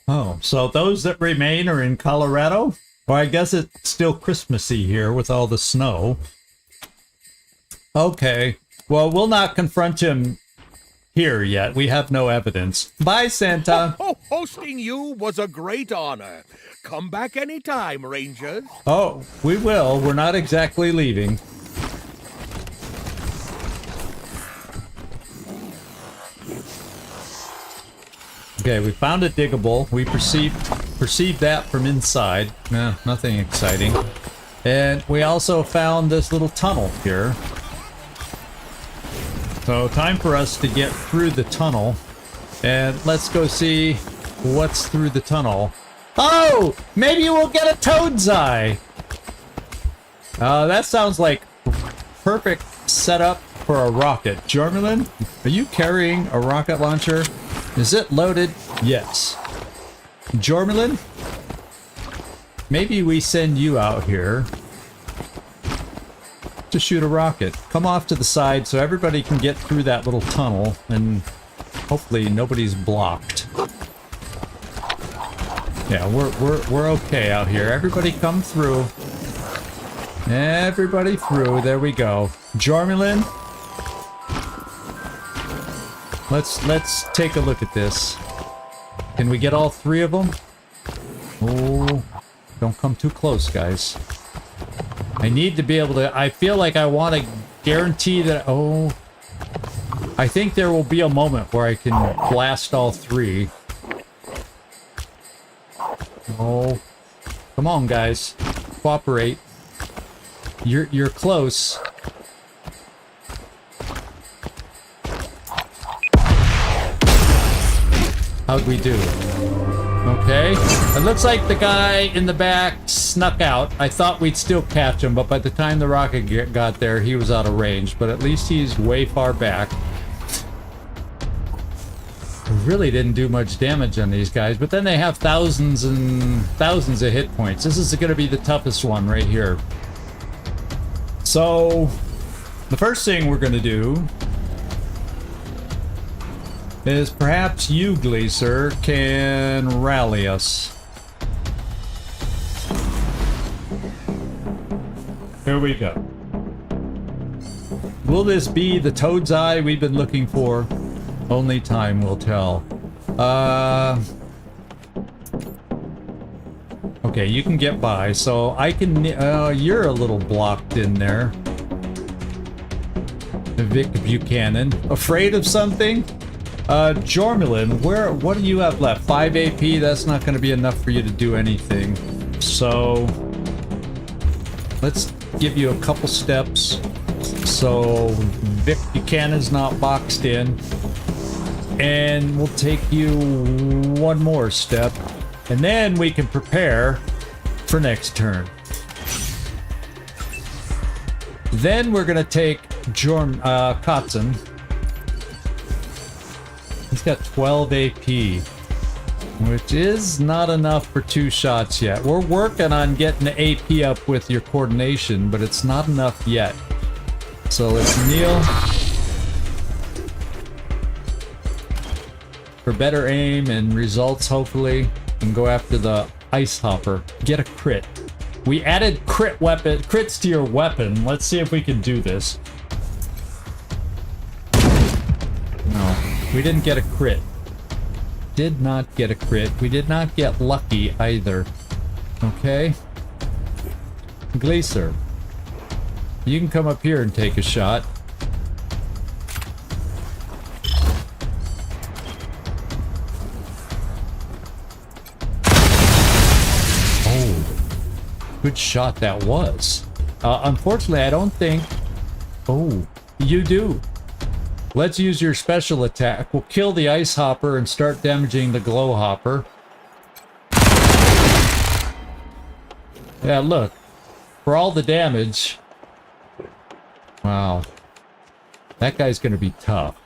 Oh, so those that remain are in Colorado? Well, I guess it's still Christmassy here with all the snow. Okay. Well, we'll not confront him here yet. We have no evidence. Bye, Santa. Hosting you was a great honor. Come back anytime, Rangers. Oh, we will. We're not exactly leaving. Okay, we found a diggable. We perceived that from inside. No, nothing exciting. And we also found this little tunnel here. So time for us to get through the tunnel. And let's go see what's through the tunnel. Oh! Maybe we'll get a toad's eye! That sounds like perfect setup for a rocket. Jormelin, are you carrying a rocket launcher? Is it loaded? Yes. Jormelin, maybe we send you out here to shoot a rocket. Come off to the side so everybody can get through that little tunnel and hopefully nobody's blocked. Yeah, we're okay out here. Everybody come through. Everybody through. There we go. Jormelin, let's take a look at this. Can we get all three of them? Oh, don't come too close, guys. I need to be able to... I feel like I want to guarantee that... Oh, I think there will be a moment where I can blast all three. Oh, come on, guys. Cooperate. You're close. How'd we do? Okay. It looks like the guy in the back snuck out. I thought we'd still catch him, but by the time the rocket got there, he was out of range. But at least he's way far back. Really didn't do much damage on these guys, but then they have thousands and thousands of hit points. This is going to be the toughest one right here. So, the first thing we're going to do is perhaps you, Gleacer, can rally us. Here we go. Will this be the toad's eye we've been looking for? Only time will tell. Okay, you can get by, so I can... you're a little blocked in there. Vic Buchanan. Afraid of something? Jormulin, what do you have left? 5 AP? That's not going to be enough for you to do anything. So... let's give you a couple steps. So... Vic Buchanan's not boxed in. And we'll take you one more step. And then we can prepare for next turn. Then we're gonna take Kotzen. He's got 12 AP, which is not enough for 2 shots yet. We're working on getting the AP up with your coordination, but it's not enough yet. So let's kneel. For better aim and results, hopefully. And go after the ice hopper. Get a crit. We added crits to your weapon. Let's see if we can do this. No, we didn't get a crit. Did not get a crit. We did not get lucky either. Okay. Gleacer, you can come up here and take a shot. Good shot that was. Unfortunately, I don't think... Oh, you do. Let's use your special attack. We'll kill the ice hopper and start damaging the glow hopper. Yeah, look. For all the damage... Wow. That guy's gonna be tough.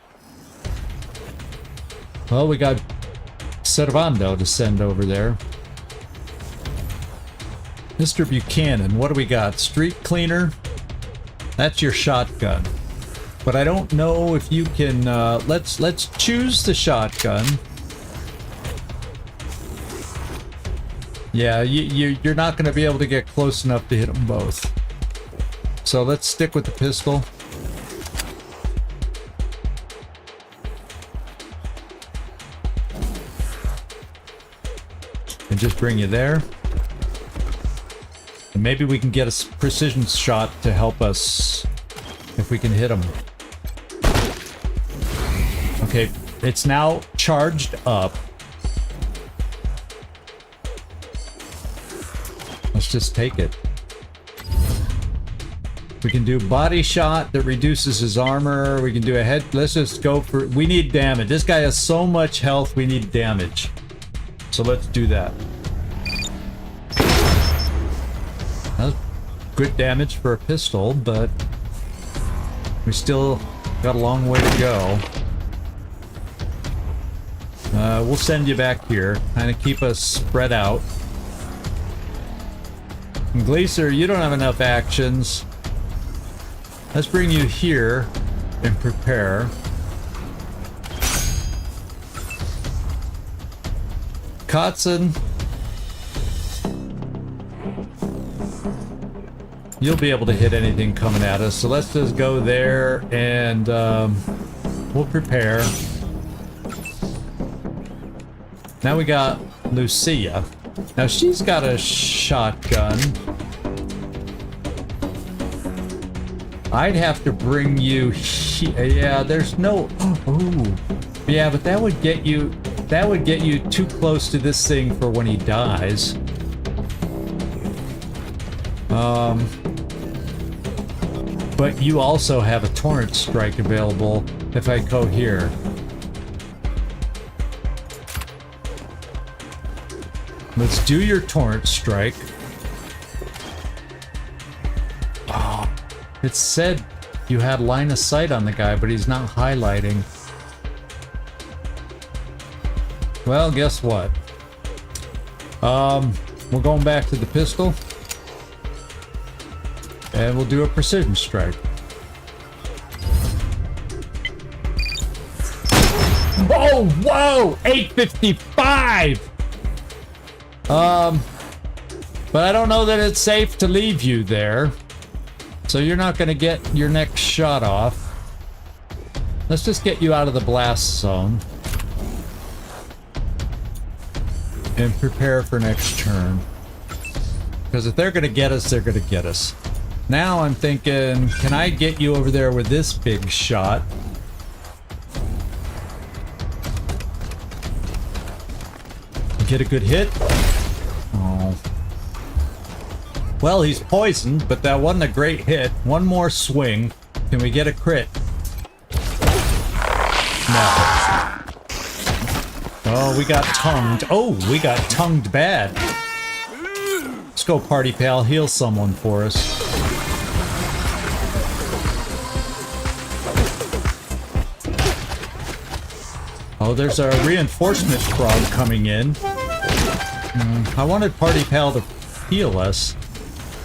Well, we got Cervando to send over there. Mr. Buchanan, what do we got? Street cleaner? That's your shotgun. But I don't know if you can, let's choose the shotgun. Yeah, you're not going to be able to get close enough to hit them both. So let's stick with the pistol. And just bring you there. And maybe we can get a precision shot to help us if we can hit him. Okay, it's now charged up. Let's just take it. We can do body shot that reduces his armor. We can do a head. Let's just go for... We need damage. This guy has so much health, we need damage. So let's do that. That's good damage for a pistol, but we still got a long way to go. We'll send you back here. Kind of keep us spread out. And Gleacer, you don't have enough actions. Let's bring you here and prepare. Kotzen, you'll be able to hit anything coming at us, so let's just go there and we'll prepare. Now we got Lucia. Now she's got a shotgun. I'd have to bring you here. Yeah, there's no... Oh, yeah, but that would get you... That would get you too close to this thing for when he dies. But you also have a torrent strike available if I go here. Let's do your torrent strike. Oh, it said you had line of sight on the guy, but he's not highlighting. Well, guess what? We're going back to the pistol. And we'll do a precision strike. Oh, whoa! 855! But I don't know that it's safe to leave you there. So you're not going to get your next shot off. Let's just get you out of the blast zone. And prepare for next turn. Because if they're gonna get us, they're gonna get us. Now I'm thinking, can I get you over there with this big shot? Get a good hit? Oh. Well, he's poisoned, but that wasn't a great hit. One more swing. Can we get a crit? No. Oh, we got tongued. Oh, we got tongued bad. Let's go, party pal. Heal someone for us. Oh, there's a reinforcement frog coming in. I wanted party pal to heal us.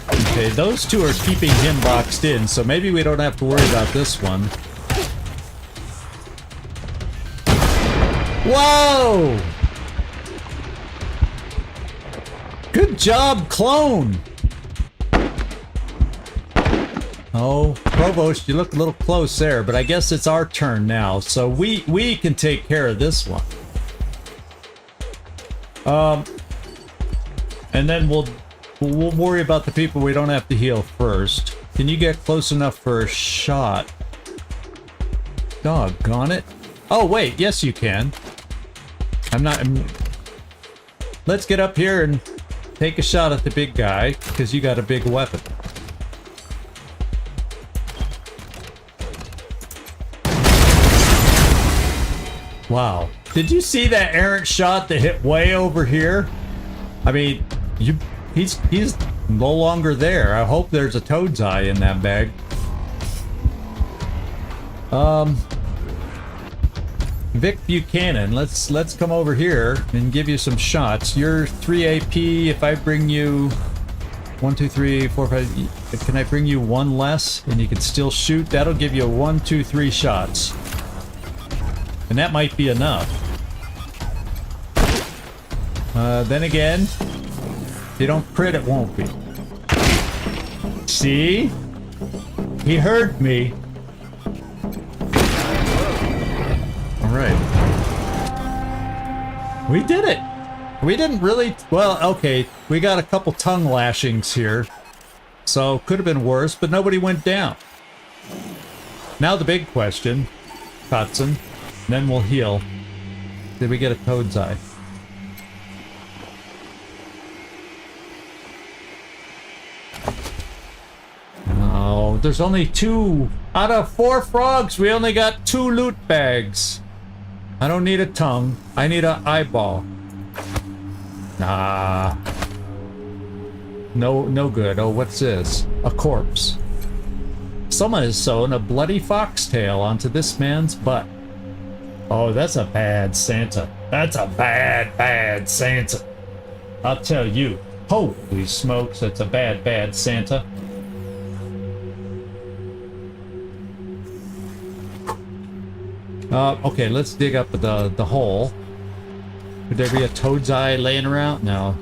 Okay, those two are keeping him boxed in, so maybe we don't have to worry about this one. Whoa! Good job, clone! Oh, Provost, you look a little close there, but I guess it's our turn now, so we can take care of this one. And then we'll worry about the people we don't have to heal first. Can you get close enough for a shot? Doggone it. Oh, wait, yes you can. Let's get up here and take a shot at the big guy, because you got a big weapon. Wow. Did you see that errant shot that hit way over here? I mean, he's no longer there. I hope there's a toad's eye in that bag. Vic Buchanan, let's come over here and give you some shots. You're 3 AP. If I bring you 1, 2, 3, 4, 5, can I bring you one less and you can still shoot? That'll give you 1, 2, 3 shots. And that might be enough. Then again, if you don't crit, it won't be. See? He heard me. Alright. We did it! We didn't really... Well, okay, we got a couple tongue lashings here. So, could have been worse, but nobody went down. Now the big question, Kotson. Then we'll heal. Did we get a toad's eye? No, there's only 2. Out of 4 frogs, we only got 2 loot bags. I don't need a tongue. I need an eyeball. Nah. No good. Oh, what's this? A corpse. Someone has sewn a bloody foxtail onto this man's butt. Oh, that's a bad Santa. That's a bad Santa. I'll tell you. Holy smokes, that's a bad Santa. Okay, let's dig up the hole. Would there be a toad's eye laying around? No.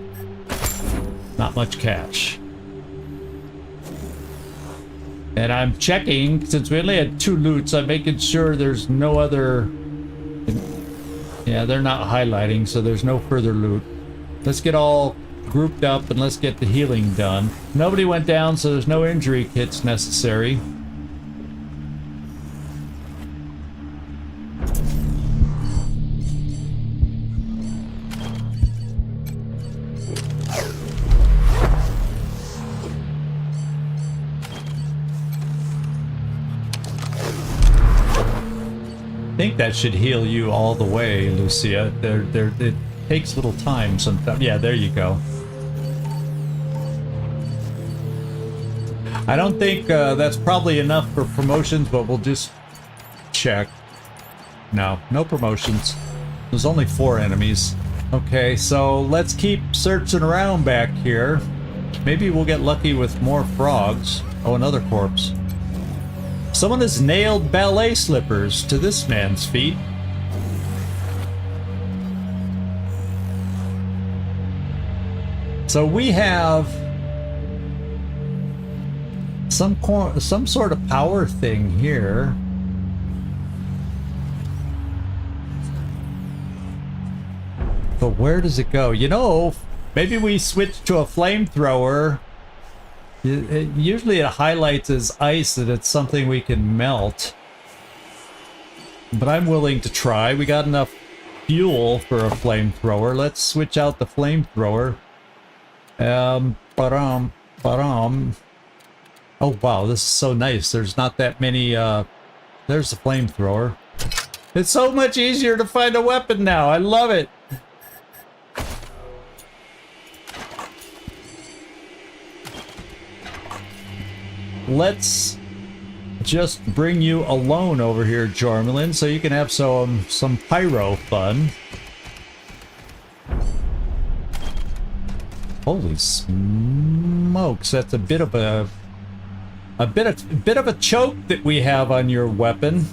Not much cash. And I'm checking, since we only had 2 loots, I'm making sure there's no other... Yeah, they're not highlighting, so there's no further loot. Let's get all grouped up and let's get the healing done. Nobody went down, so there's no injury kits necessary. I think that should heal you all the way, Lucia. It takes little time sometimes. Yeah, there you go. I don't think that's probably enough for promotions, but we'll just check. No promotions. There's only 4 enemies. Okay, so let's keep searching around back here. Maybe we'll get lucky with more frogs. Oh, another corpse. Someone has nailed ballet slippers to this man's feet. So we have some sort of power thing here. The But where does it go? You know, maybe we switch to a flamethrower. Usually it highlights as ice that it's something we can melt. But I'm willing to try. We got enough fuel for a flamethrower. Let's switch out the flamethrower. Oh wow, this is so nice. There's not that many, there's the flamethrower. It's so much easier to find a weapon now. I love it. Let's just bring you alone over here, Jormelin, so you can have some pyro fun. Holy smokes, that's a bit of a bit of a choke that we have on your weapon.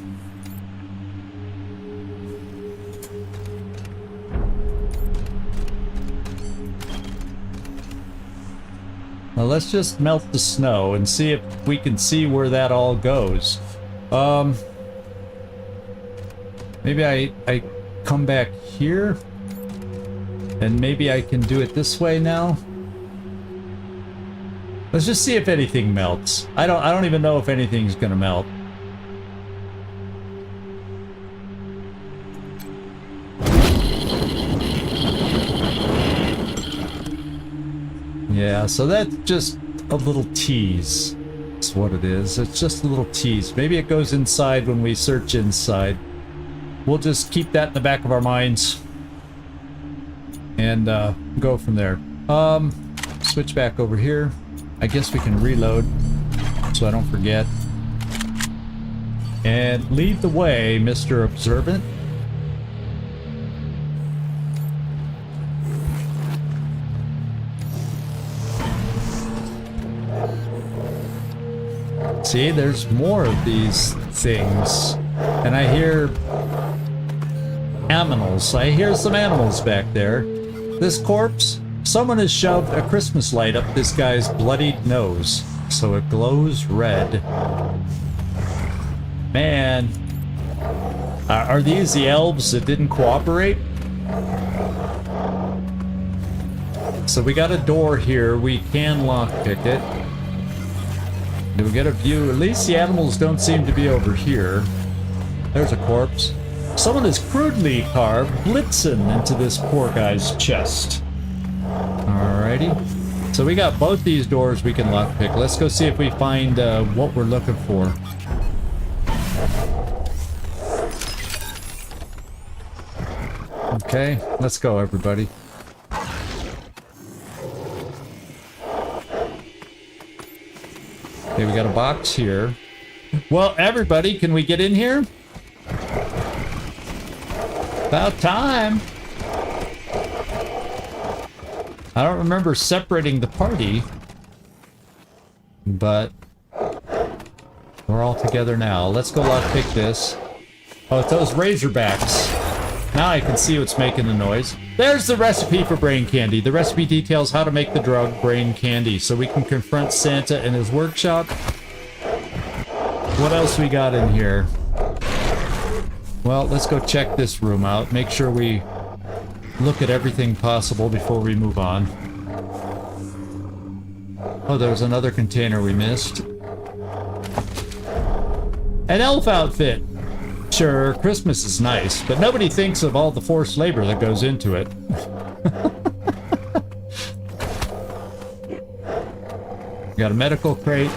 Well, let's just melt the snow and see if we can see where that all goes. Maybe I come back here, and maybe I can do it this way now. Let's just see if anything melts. I don't even know if anything's gonna melt. Yeah, so that's just a little tease. That's what it is. It's just a little tease. Maybe it goes inside when we search inside. We'll just keep that in the back of our minds and go from there. Switch back over here. I guess we can reload so I don't forget. And lead the way, Mr. Observant. See, there's more of these things. And I hear animals. I hear some animals back there. This corpse, someone has shoved a Christmas light up this guy's bloodied nose, so it glows red. Man. Are these the elves that didn't cooperate? So we got a door here. We can lockpick it. Do we get a view? At least the animals don't seem to be over here. There's a corpse. Someone has crudely carved Blitzen into this poor guy's chest. Alrighty. So we got both these doors we can lockpick. Let's go see if we find what we're looking for. Okay, let's go, everybody. Okay, we got a box here. Well, everybody, can we get in here? About time. I don't remember separating the party, but we're all together now. Let's go lockpick this. Oh, it's those Razorbacks. Now I can see what's making the noise. There's the recipe for brain candy. The recipe details how to make the drug brain candy, so we can confront Santa in his workshop. What else we got in here? Well, let's go check this room out. Make sure we look at everything possible before we move on. Oh, there's another container we missed. An elf outfit. Sure, Christmas is nice, but nobody thinks of all the forced labor that goes into it. Got a medical crate.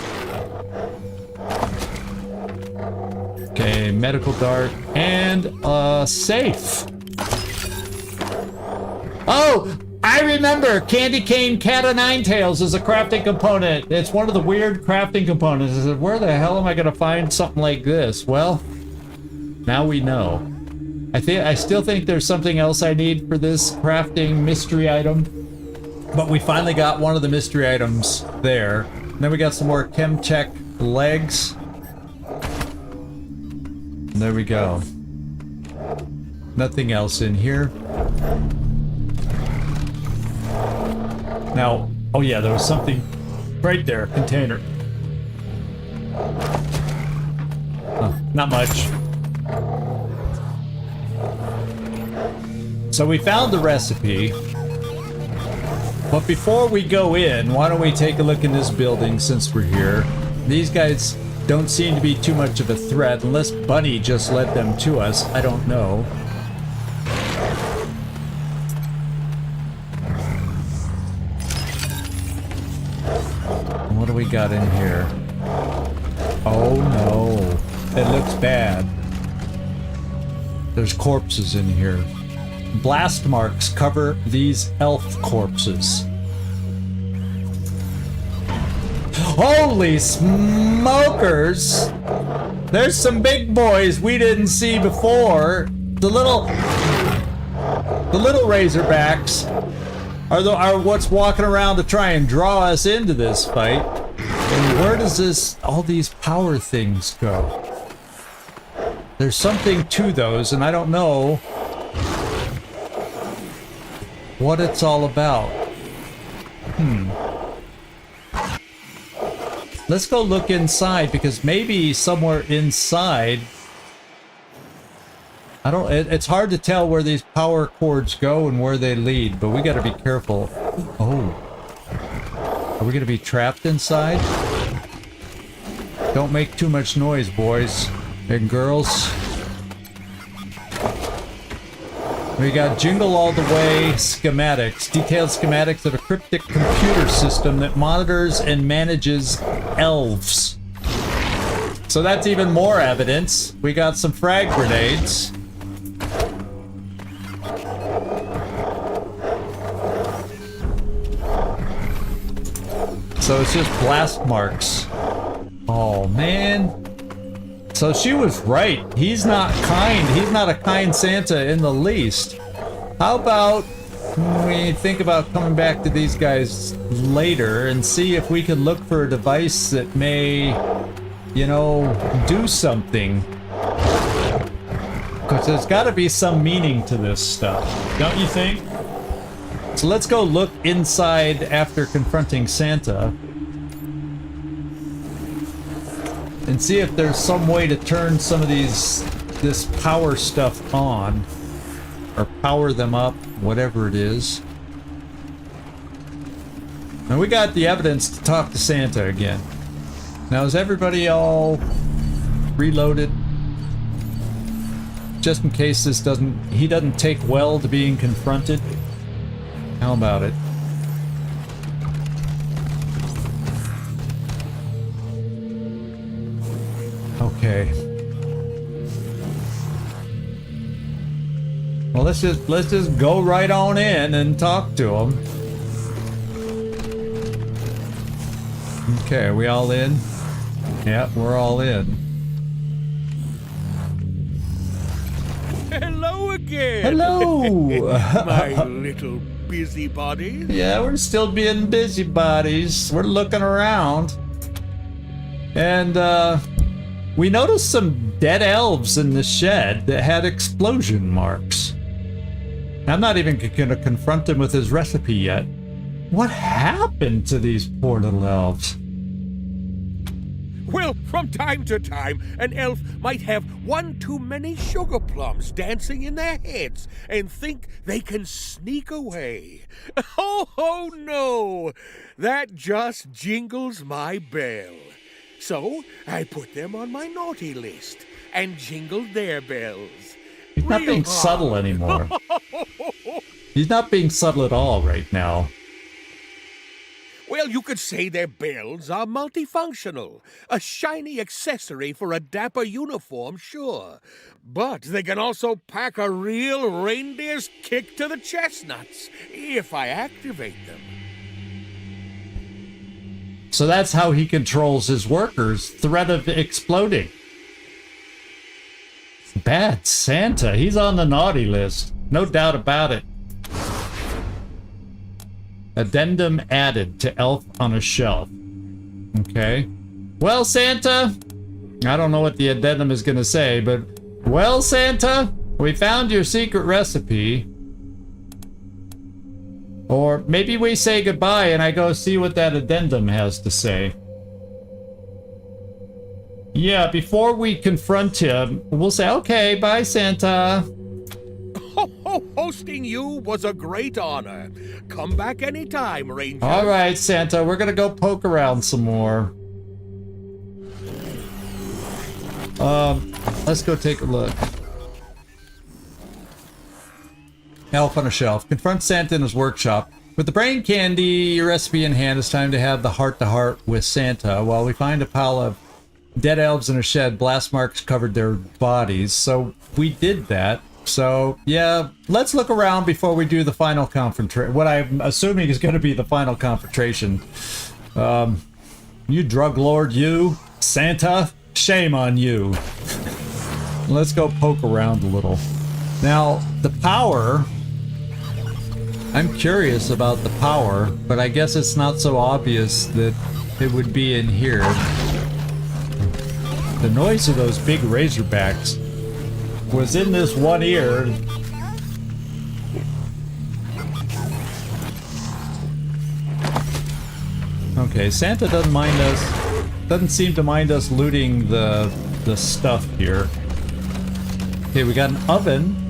Okay, medical dart, and a safe. Oh, I remember! Candy cane cat o' nine tails is a crafting component. It's one of the weird crafting components. I said, where the hell am I gonna find something like this? Well, now we know. I still think there's something else I need for this crafting mystery item. But we finally got one of the mystery items there. And then we got some more chem check legs. And there we go. Nothing else in here. Now, oh yeah, there was something right there, container. Not much. So we found the recipe. But before we go in, why don't we take a look in this building since we're here? These guys don't seem to be too much of a threat, unless Bunny just led them to us. I don't know. What do we got in here? Oh no. It looks bad. There's corpses in here. Blast marks cover these elf corpses. Holy smokers! There's some big boys we didn't see before. The little Razorbacks are what's walking around to try and draw us into this fight. And where does all these power things go? There's something to those, and I don't know what it's all about. Let's go look inside, because maybe somewhere inside, it's hard to tell where these power cords go and where they lead, but we gotta be careful. Oh. Are we gonna be trapped inside? Don't make too much noise, boys and girls. We got Jingle All the Way schematics. Detailed schematics of a cryptic computer system that monitors and manages elves. So that's even more evidence. We got some frag grenades. So it's just blast marks. Oh, man. So she was right. He's not kind. He's not a kind Santa in the least. How about we think about coming back to these guys later and see if we can look for a device that may, you know, do something. Because there's got to be some meaning to this stuff, don't you think? So let's go look inside after confronting Santa. And see if there's some way to turn some of this power stuff on. Or power them up, whatever it is. And we got the evidence to talk to Santa again. Now is everybody all reloaded? Just in case he doesn't take well to being confronted. How about it? Okay. Well, let's just go right on in and talk to him. Okay, are we all in? Yeah, we're all in. Hello again. Hello. My little busybodies. Yeah, we're still being busybodies. We're looking around. And we noticed some dead elves in the shed that had explosion marks. I'm not even gonna confront him with his recipe yet. What happened to these poor little elves? Well, from time to time, an elf might have one too many sugar plums dancing in their heads and think they can sneak away. Oh no! That just jingles my bell. So I put them on my naughty list and jingled their bells. He's not being subtle anymore. He's not being subtle at all right now. Well, you could say their bells are multifunctional. A shiny accessory for a dapper uniform, sure. But they can also pack a real reindeer's kick to the chestnuts if I activate them. So that's how he controls his workers. Threat of exploding. Bad Santa. He's on the naughty list. No doubt about it. Addendum added to elf on a shelf. Okay. Well, Santa. I don't know what the addendum is going to say, but... Well, Santa, we found your secret recipe. Or maybe we say goodbye and I go see what that addendum has to say. Yeah, before we confront him, we'll say, okay, bye, Santa. Ho, ho, Hosting you was a great honor. Come back anytime, Ranger. All right, Santa, we're gonna go poke around some more. Let's go take a look. Elf on a shelf. Confront Santa in his workshop. With the brain candy recipe in hand, it's time to have the heart-to-heart with Santa. While we find a pile of dead elves in a shed, blast marks covered their bodies. So we did that. So, yeah, let's look around before we do the final confrontation. What I'm assuming is going to be the final confrontation. You drug lord, you. Santa, shame on you. Let's go poke around a little. Now, the power... I'm curious about the power, but I guess it's not so obvious that it would be in here. The noise of those big razorbacks was in this one ear. Okay, Santa doesn't mind us, doesn't seem to mind us looting the stuff here. Okay, we got an oven.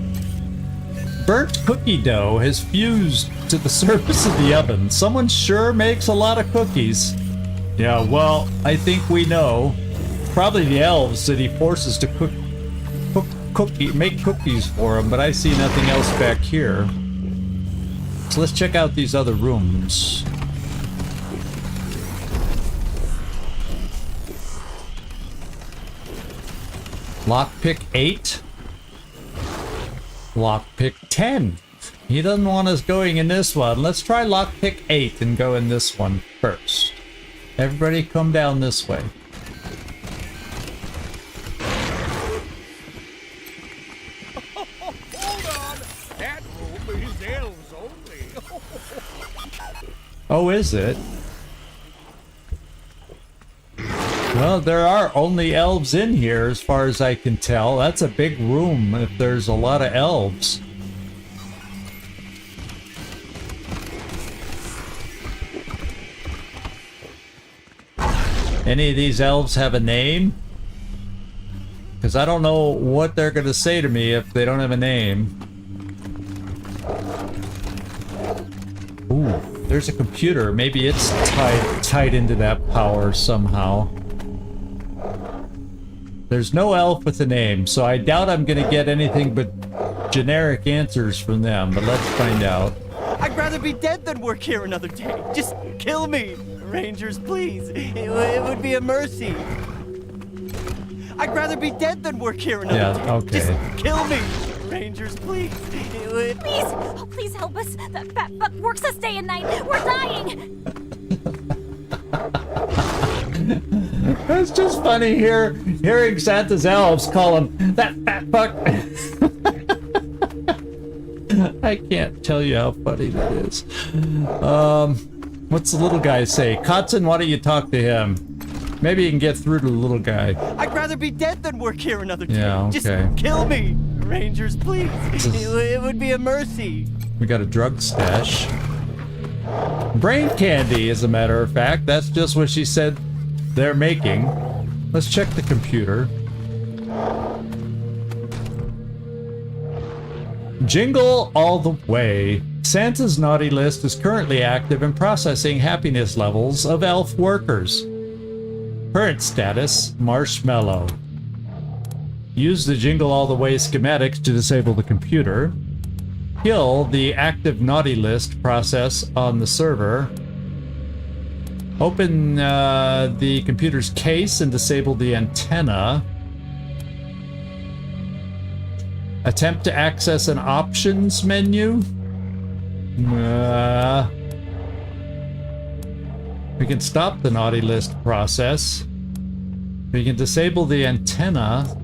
Burnt cookie dough has fused to the surface of the oven. Someone sure makes a lot of cookies. Yeah, well, I think we know. Probably the elves that he forces to make cookies for him, but I see nothing else back here. So let's check out these other rooms. Lockpick 8. Lockpick 10. He doesn't want us going in this one. Let's try lockpick 8 and go in this one first. Everybody come down this way. Hold on. That room is elves only. Oh, is it? Well, there are only elves in here as far as I can tell. That's a big room if there's a lot of elves. Any of these elves have a name? Because I don't know what they're going to say to me if they don't have a name. Ooh, there's a computer. Maybe it's tied into that power somehow. There's no elf with a name, so I doubt I'm going to get anything but generic answers from them, but let's find out. I'd rather be dead than work here another day. Just kill me, Rangers, please. It would be a mercy. I'd rather be dead than work here another day. Okay. Just kill me, Rangers, please. Please, oh, please help us. That fat fuck works us day and night. We're dying. It's just funny hearing Santa's elves call him that fat fuck. I can't tell you how funny that is. What's the little guy say? Kotzen, why don't you talk to him? Maybe you can get through to the little guy. I'd rather be dead than work here another day. Yeah, okay. Just kill me, Rangers, please. It would be a mercy. We got a drug stash. Brain candy, as a matter of fact. That's just what she said they're making. Let's check the computer. Jingle all the way. Santa's naughty list is currently active in processing happiness levels of elf workers. Current status, marshmallow. Use the Jingle All the Way schematics to disable the computer. Kill the active naughty list process on the server. Open the computer's case and disable the antenna. Attempt to access an options menu. We can stop the naughty list process. We can disable the antenna.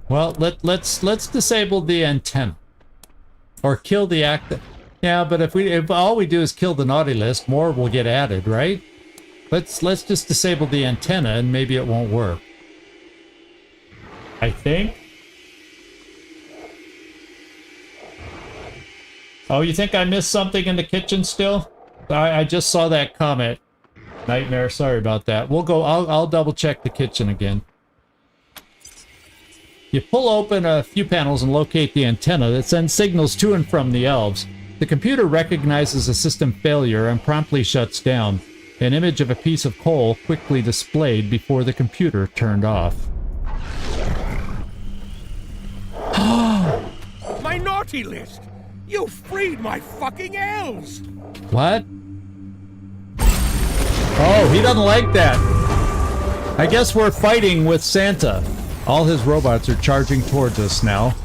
Well, let's disable the antenna. Or kill the active. Yeah, but if all we do is kill the naughty list, more will get added, right? Let's just disable the antenna and maybe it won't work. I think. Oh, you think I missed something in the kitchen still? I just saw that comment. Nightmare, sorry about that. We'll go, I'll double check the kitchen again. You pull open a few panels and locate the antenna that sends signals to and from the elves. The computer recognizes a system failure and promptly shuts down. An image of a piece of coal quickly displayed before the computer turned off. My naughty list! You freed my fucking elves! What? Oh, he doesn't like that. I guess we're fighting with Santa. All his robots are charging towards us now.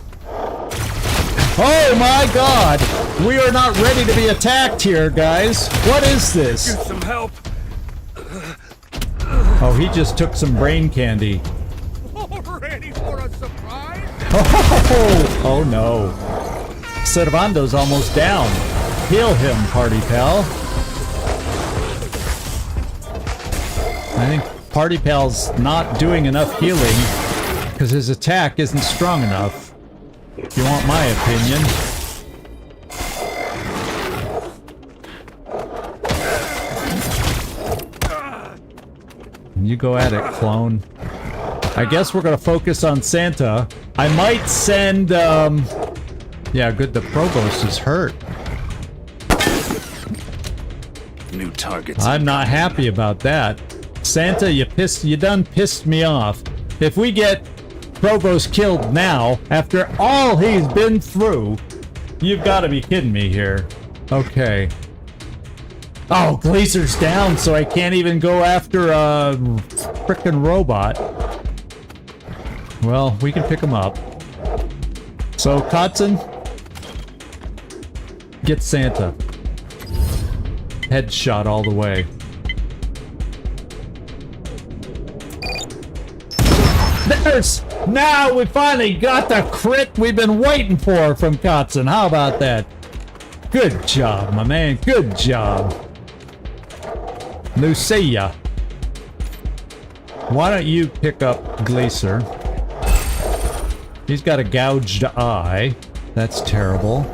Oh my god! We are not ready to be attacked here, guys. What is this? Get some help! Oh, he just took some brain candy. Ready for a surprise? Oh no. Cervando's almost down. Heal him, party pal. I think party pal's not doing enough healing because his attack isn't strong enough. If you want my opinion. You go at it, clone. I guess we're gonna focus on Santa. I might send, yeah, good, the Provost is hurt. New targets. I'm not happy about that. Santa, you done pissed me off. If we get Provost killed now, after all he's been through, you've got to be kidding me here. Okay. Oh, Gleacer's down, so I can't even go after a frickin' robot. Well, we can pick him up. So, Kotzen, get Santa. Headshot all the way. There's... Now we finally got the crit we've been waiting for from Kotzen. How about that? Good job, my man. Good job. Lucia. Why don't you pick up Gleacer? He's got a gouged eye. That's terrible.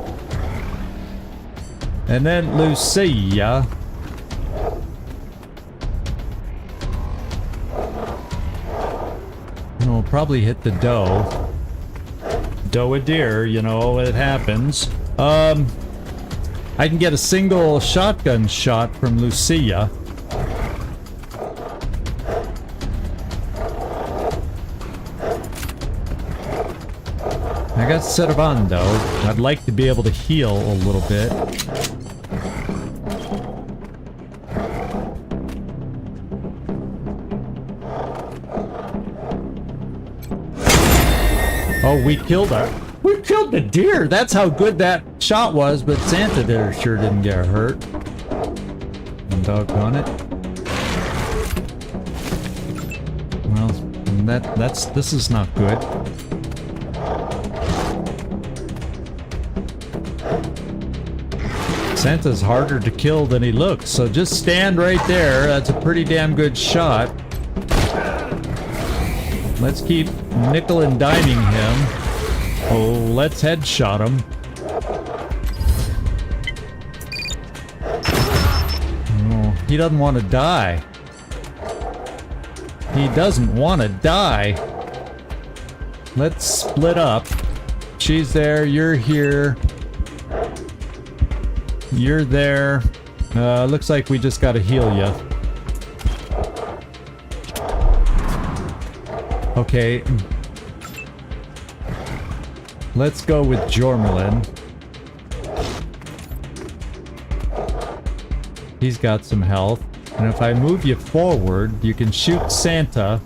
And then Lucia. We'll probably hit the doe. Doe a deer, you know, it happens. I can get a single shotgun shot from Lucia. I got Cervando. I'd like to be able to heal a little bit. Oh, we killed her. We killed the deer. That's how good that shot was, but Santa there sure didn't get hurt. And doggone it. Well, this is not good. Santa's harder to kill than he looks, so just stand right there. That's a pretty damn good shot. Let's keep nickel and diming him. Oh, let's headshot him. Oh, he doesn't want to die. He doesn't want to die. Let's split up. She's there, you're here. You're there. Looks like we just gotta heal you. Okay. Let's go with Jormelin. He's got some health. And if I move you forward, you can shoot Santa.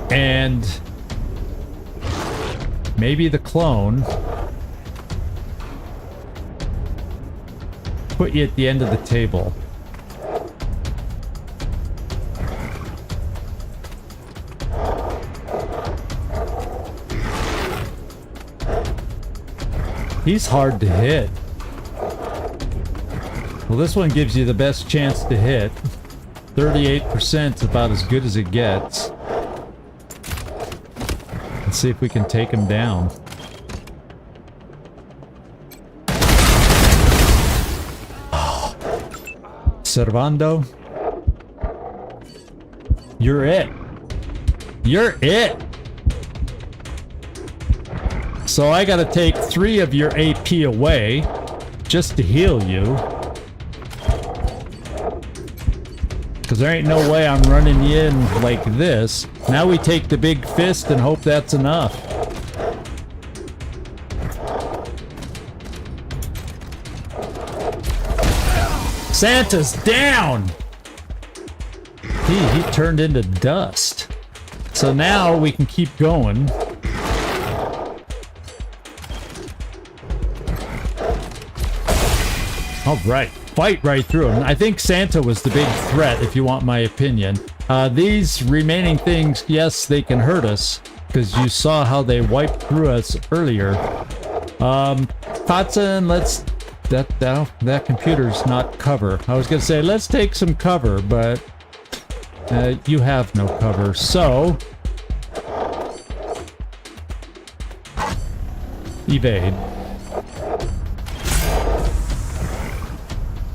And maybe the clone. Put you at the end of the table. He's hard to hit. Well, this one gives you the best chance to hit. 38% is about as good as it gets. Let's see if we can take him down. Cervando. You're it. You're it. So I gotta take 3 of your AP away just to heal you. Because there ain't no way I'm running you in like this. Now we take the big fist and hope that's enough. Santa's down! He turned into dust. So now we can keep going. All right, fight right through him. I think Santa was the big threat, if you want my opinion. These remaining things, yes, they can hurt us, because you saw how they wiped through us earlier. Patson, let's... That computer's not cover. I was gonna say, let's take some cover, but... you have no cover, so... Evade.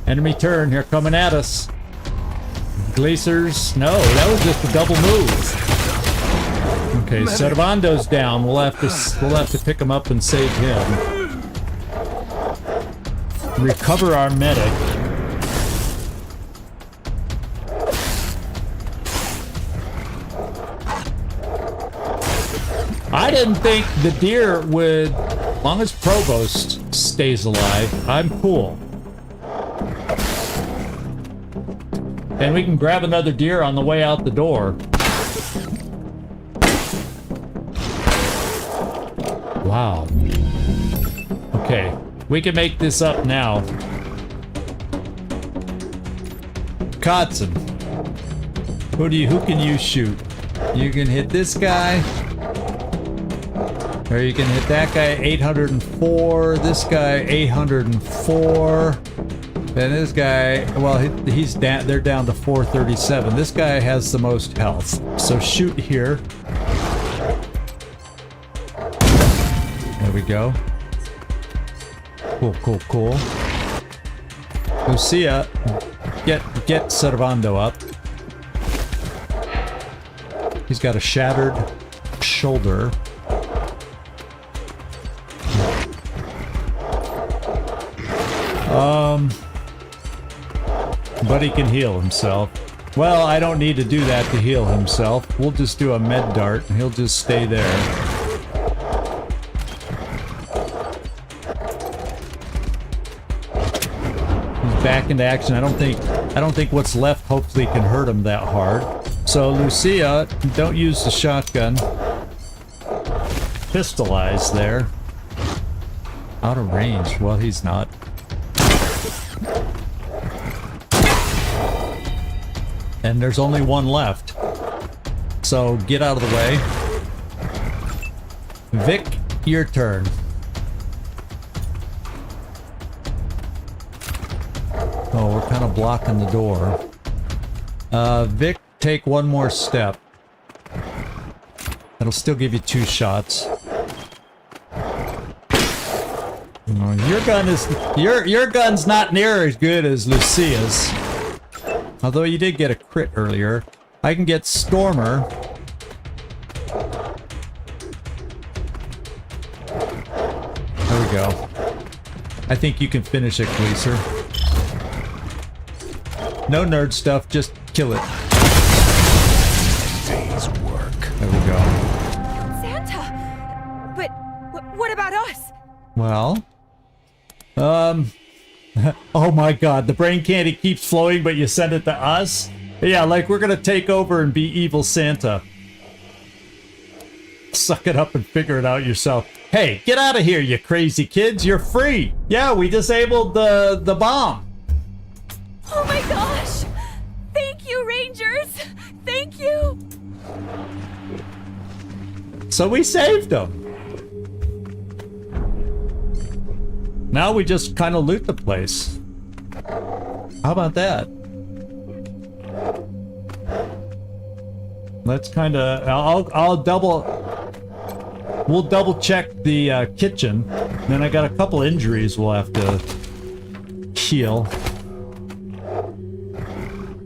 Enemy turn, they're coming at us. Gleacers, no, that was just a double move. Okay, Cervando's down. We'll have to pick him up and save him. Recover our medic. I didn't think the deer would, as long as Provost stays alive, I'm cool. And we can grab another deer on the way out the door. Wow. Okay, we can make this up now. Kotzen, who can you shoot? You can hit this guy, or you can hit that guy. 804. This guy 804. And this guy, well, he's down. They're down to 437. This guy has the most health, so shoot here. There we go. Cool, cool, cool. Lucia, get Cervando up. He's got a shattered shoulder. But he can heal himself. Well, I don't need to do that to heal himself. We'll just do a med dart and he'll just stay there. He's back into action. I don't think what's left hopefully can hurt him that hard. So Lucia, don't use the shotgun. Pistolize there. Out of range. Well, he's not. And there's only one left. So get out of the way. Vic, your turn. Oh, we're kind of blocking the door. Vic, take one more step. That'll still give you 2 shots. Your gun is your gun's not near as good as Lucia's. Although you did get a crit earlier. I can get Stormer. There we go. I think you can finish it, Gleacer. No nerd stuff, just kill it. Day's work. There we go. Santa! But what about us? Well, oh my god, the brain candy keeps flowing, but you send it to us? Yeah, like we're gonna take over and be evil Santa. Suck it up and figure it out yourself. Hey, get out of here, you crazy kids. You're free. Yeah, we disabled the bomb. Oh my gosh! Thank you, Rangers! Thank you! So we saved them. Now we just kind of loot the place. How about that? Let's kind of... We'll double check the kitchen. Then I got a couple injuries we'll have to heal.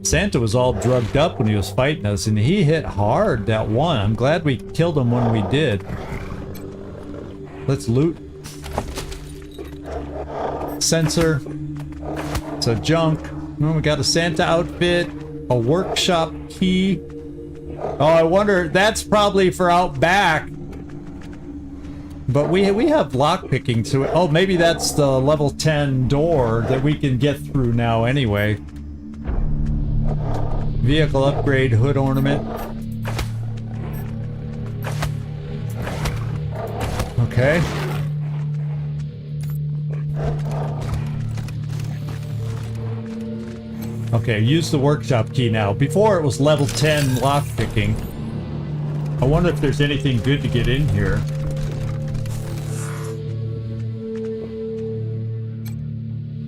Santa was all drugged up when he was fighting us, and he hit hard, that one. I'm glad we killed him when we did. Let's loot. Sensor. So junk. Oh, we got a Santa outfit. A workshop key. Oh, I wonder, that's probably for out back. But we have lockpicking to it. Oh, maybe that's the level 10 door that we can get through now anyway. Vehicle upgrade, hood ornament. Okay. Okay, use the workshop key now. Before it was level 10 lockpicking. I wonder if there's anything good to get in here.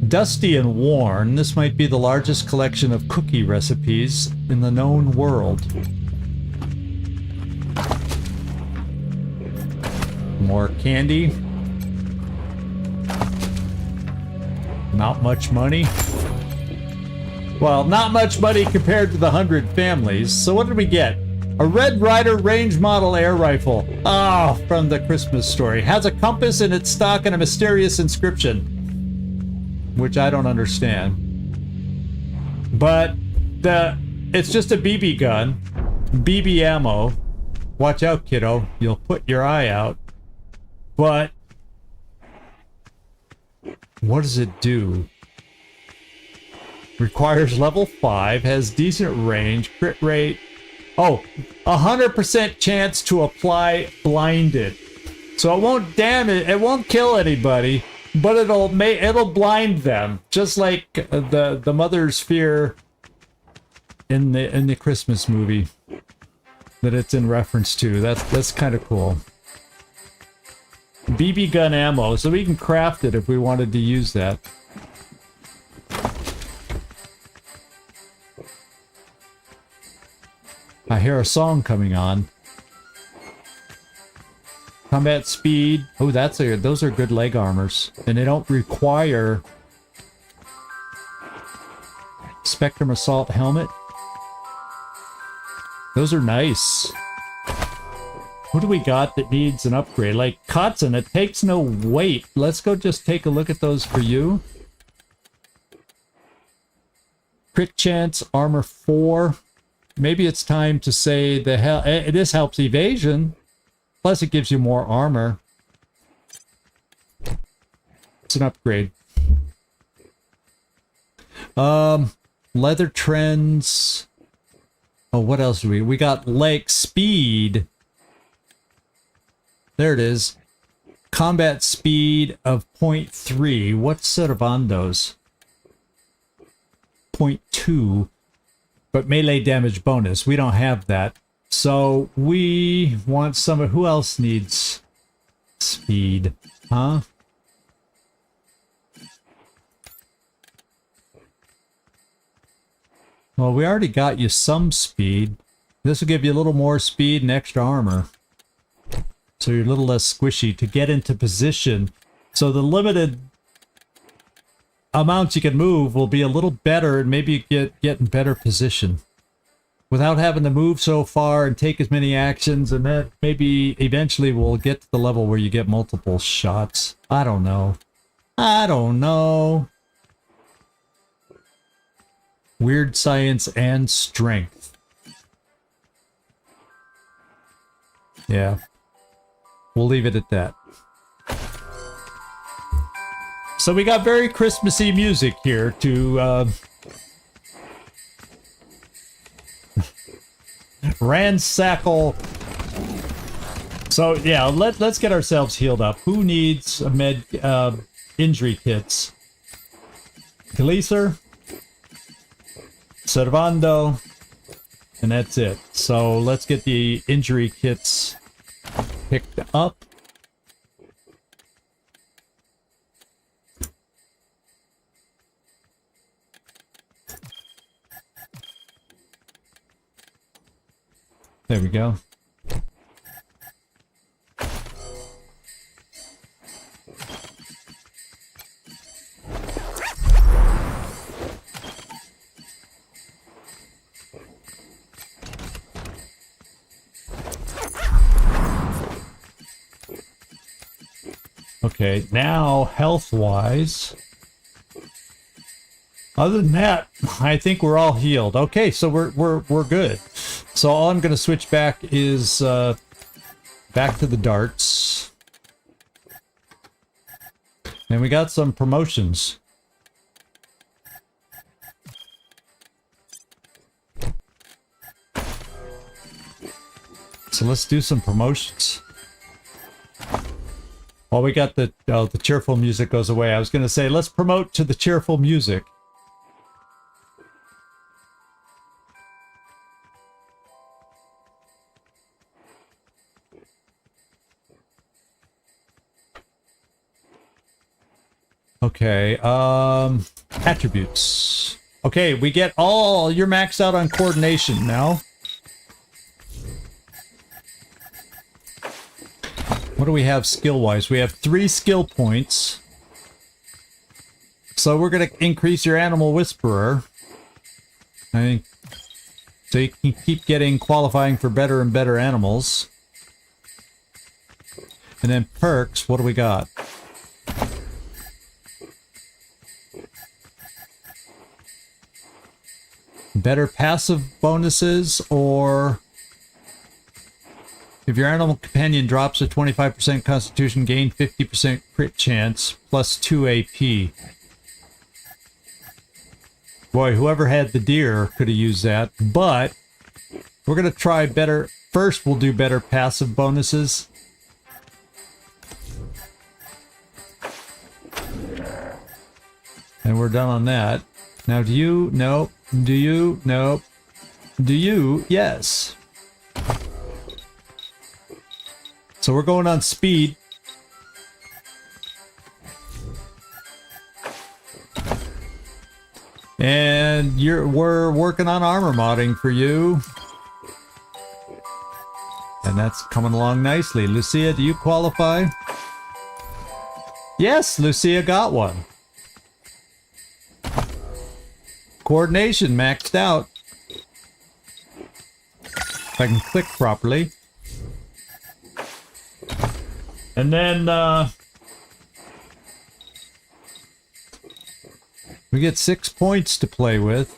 Dusty and worn, this might be the largest collection of cookie recipes in the known world. More candy. Not much money. Well, not much money compared to the 100 families. So what did we get? A Red Ryder range model air rifle. Ah, from the Christmas story. Has a compass in its stock and a mysterious inscription. Which I don't understand. But it's just a BB gun. BB ammo. Watch out, kiddo. You'll put your eye out. But what does it do? Requires level 5, has decent range, crit rate. Oh, 100% chance to apply blinded. So it won't damage, it won't kill anybody. But it'll blind them, just like the mother's fear in the Christmas movie that it's in reference to. That's kind of cool. BB gun ammo, so we can craft it if we wanted to use that. I hear a song coming on. Combat speed. Oh, those are good leg armors. And they don't require Spectrum Assault helmet. Those are nice. What do we got that needs an upgrade? Like Kotzen, it takes no weight. Let's go just take a look at those for you. Crit chance, armor 4. Maybe it's time to say this helps evasion. Plus, it gives you more armor. It's an upgrade. Leather trends. Oh, what else do we got? Leg speed. There it is. Combat speed of 0.3. What's Cervando's? 0.2. But melee damage bonus. We don't have that. So we want some. Who else needs speed? Huh? Well, we already got you some speed. This will give you a little more speed and extra armor. So you're a little less squishy to get into position. So the limited amounts you can move will be a little better, and maybe you get in better position. Without having to move so far and take as many actions, and then maybe eventually we'll get to the level where you get multiple shots. I don't know. I don't know. Weird science and strength. Yeah. We'll leave it at that. So we got very Christmassy music here to ransackle. So yeah, let's get ourselves healed up. Who needs a injury kits? Gleacer, Cervando, and that's it. So let's get the injury kits picked up. There we go. Okay, now health-wise. Other than that, I think we're all healed. Okay, so we're good. So all I'm gonna switch back is back to the darts. And we got some promotions. So let's do some promotions. Well, we got the cheerful music goes away. I was going to say, let's promote to the cheerful music. Okay, attributes. Okay, we get all, you're maxed out on coordination now. What do we have skill-wise? We have 3 skill points. So we're going to increase your Animal Whisperer. I think so you can keep getting qualifying for better and better animals. And then perks, what do we got? Better passive bonuses, or if your animal companion drops a 25% constitution, gain 50% crit chance, plus 2 AP. Boy, whoever had the deer could have used that, but we're going to try better. First, we'll do better passive bonuses. And we're done on that. Now, do you? No. Do you? No. Do you? Yes. So we're going on speed. And we're working on armor modding for you. And that's coming along nicely. Lucia, do you qualify? Yes, Lucia got one. Coordination maxed out. If I can click properly. And then we get 6 points to play with.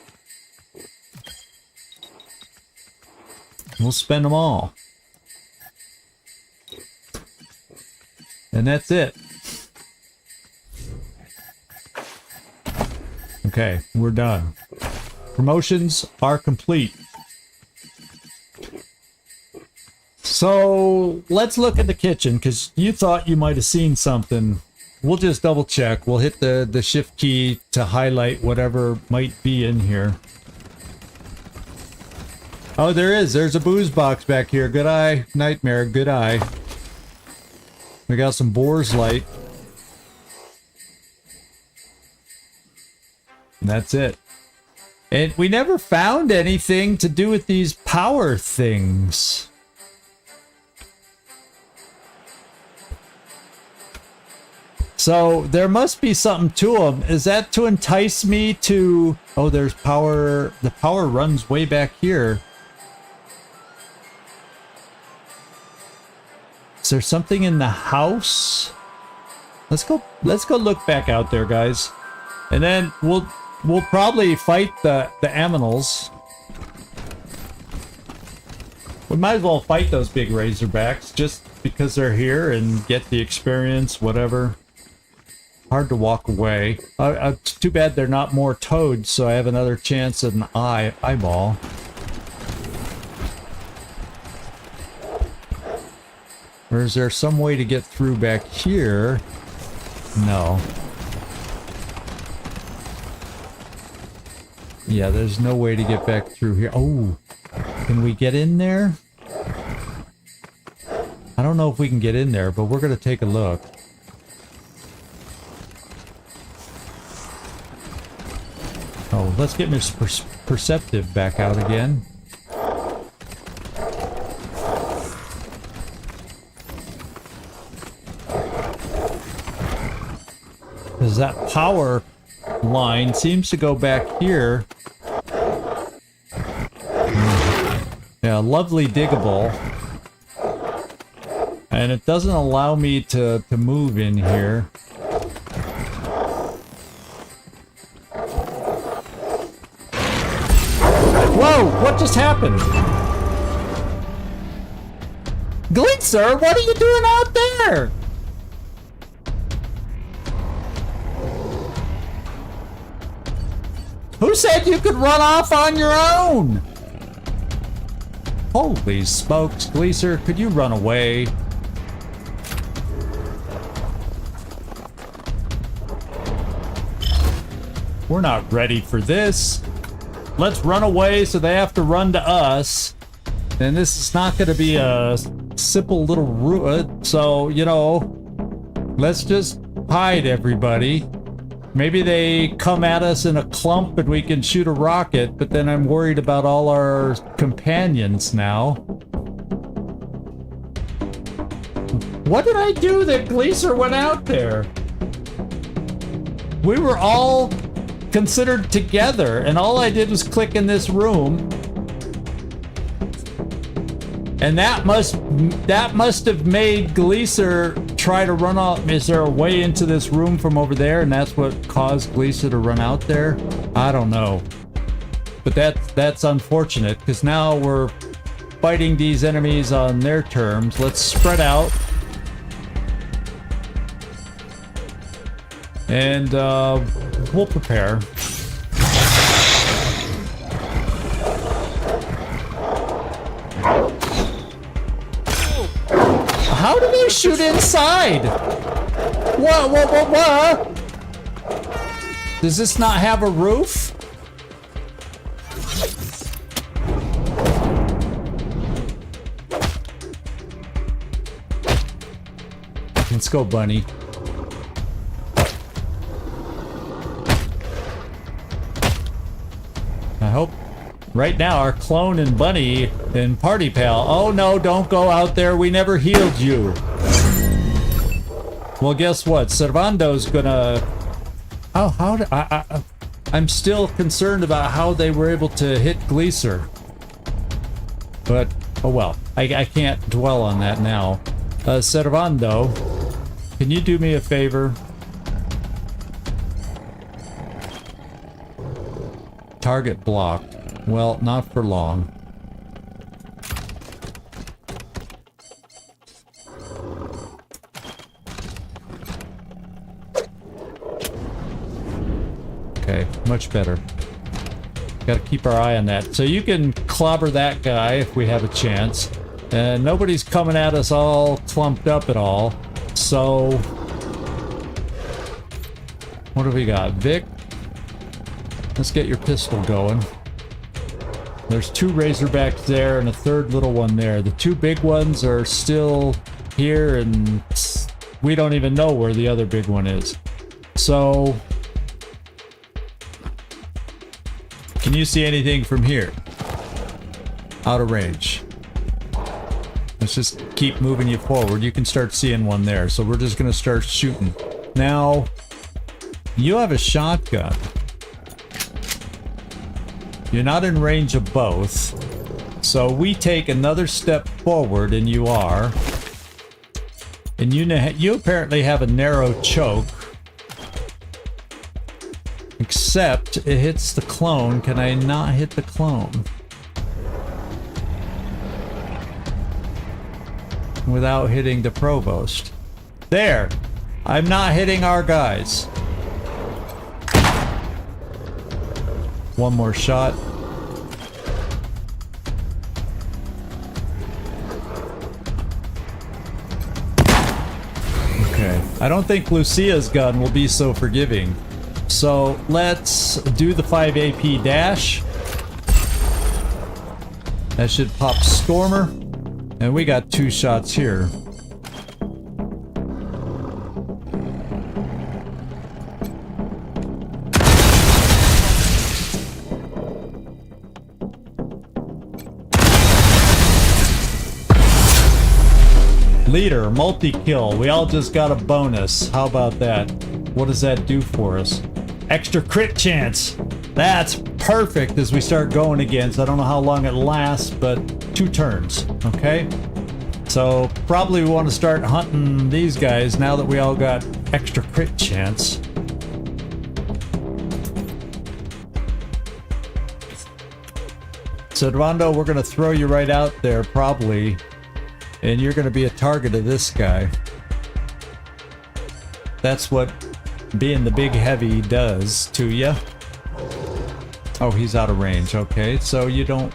We'll spend them all. And that's it. Okay, we're done. Promotions are complete. So let's look at the kitchen, because you thought you might have seen something. We'll just double check. We'll hit the shift key to highlight whatever might be in here. Oh, there is. There's a booze box back here. Good eye. Nightmare. Good eye. We got some Boar's Light. And that's it. And we never found anything to do with these power things. So there must be something to them. Is that to entice me to... Oh, there's power. The power runs way back here. Is there something in the house? Let's go look back out there, guys. And then we'll probably fight the aminals. We might as well fight those big razorbacks just because they're here and get the experience, whatever. Hard to walk away. It's too bad they're not more toads, so I have another chance at an eyeball. Or is there some way to get through back here? No. Yeah, there's no way to get back through here. Oh, can we get in there? I don't know if we can get in there, but we're going to take a look. Oh, let's get Mr. Perceptive back out again. Because that power line seems to go back here. Yeah, lovely diggable. And it doesn't allow me to move in here. Whoa! What just happened? Gleacer, what are you doing out there? Who said you could run off on your own? Holy smokes, Gleacer, could you run away? We're not ready for this. Let's run away so they have to run to us. And this is not going to be a simple little route. So, you know, let's just hide everybody. Maybe they come at us in a clump and we can shoot a rocket, but then I'm worried about all our companions now. What did I do that Gleacer went out there? We were all considered together, and all I did was click in this room. And that must have made Gleacer try to run off. Is there a way into this room from over there, and that's what caused Gleacer to run out there? I don't know. But that's unfortunate, because now we're fighting these enemies on their terms. Let's spread out. And we'll prepare. How do they shoot inside? What? Does this not have a roof? Let's go, bunny. I hope right now our clone and bunny and party pal. Oh no, don't go out there. We never healed you. Well, guess what? Cervando's gonna... Oh, how did... I'm still concerned about how they were able to hit Gleacer. But, oh well. I can't dwell on that now. Cervando, can you do me a favor? Target blocked. Well, not for long. Okay, much better. Gotta keep our eye on that. So you can clobber that guy if we have a chance. And nobody's coming at us all clumped up at all. So... what do we got? Vic? Let's get your pistol going. There's 2 Razorbacks there and a 3rd little one there. The 2 big ones are still here, and we don't even know where the other big one is. So... can you see anything from here? Out of range. Let's just keep moving you forward. You can start seeing one there. So we're just gonna start shooting. Now, you have a shotgun. You're not in range of both. So we take another step forward, and you are. And you apparently have a narrow choke. Except it hits the clone. Can I not hit the clone? Without hitting the provost. There! I'm not hitting our guys. One more shot. Okay. I don't think Lucia's gun will be so forgiving. So let's do the 5 AP dash. That should pop Stormer. And we got 2 shots here. Leader, multi-kill. We all just got a bonus. How about that? What does that do for us? Extra crit chance. That's perfect as we start going again. So I don't know how long it lasts, but 2 turns. Okay? So probably we want to start hunting these guys now that we all got extra crit chance. Cervando, we're going to throw you right out there probably, and you're going to be a target of this guy. That's what being the big heavy does to you. Oh, he's out of range. Okay, so you don't...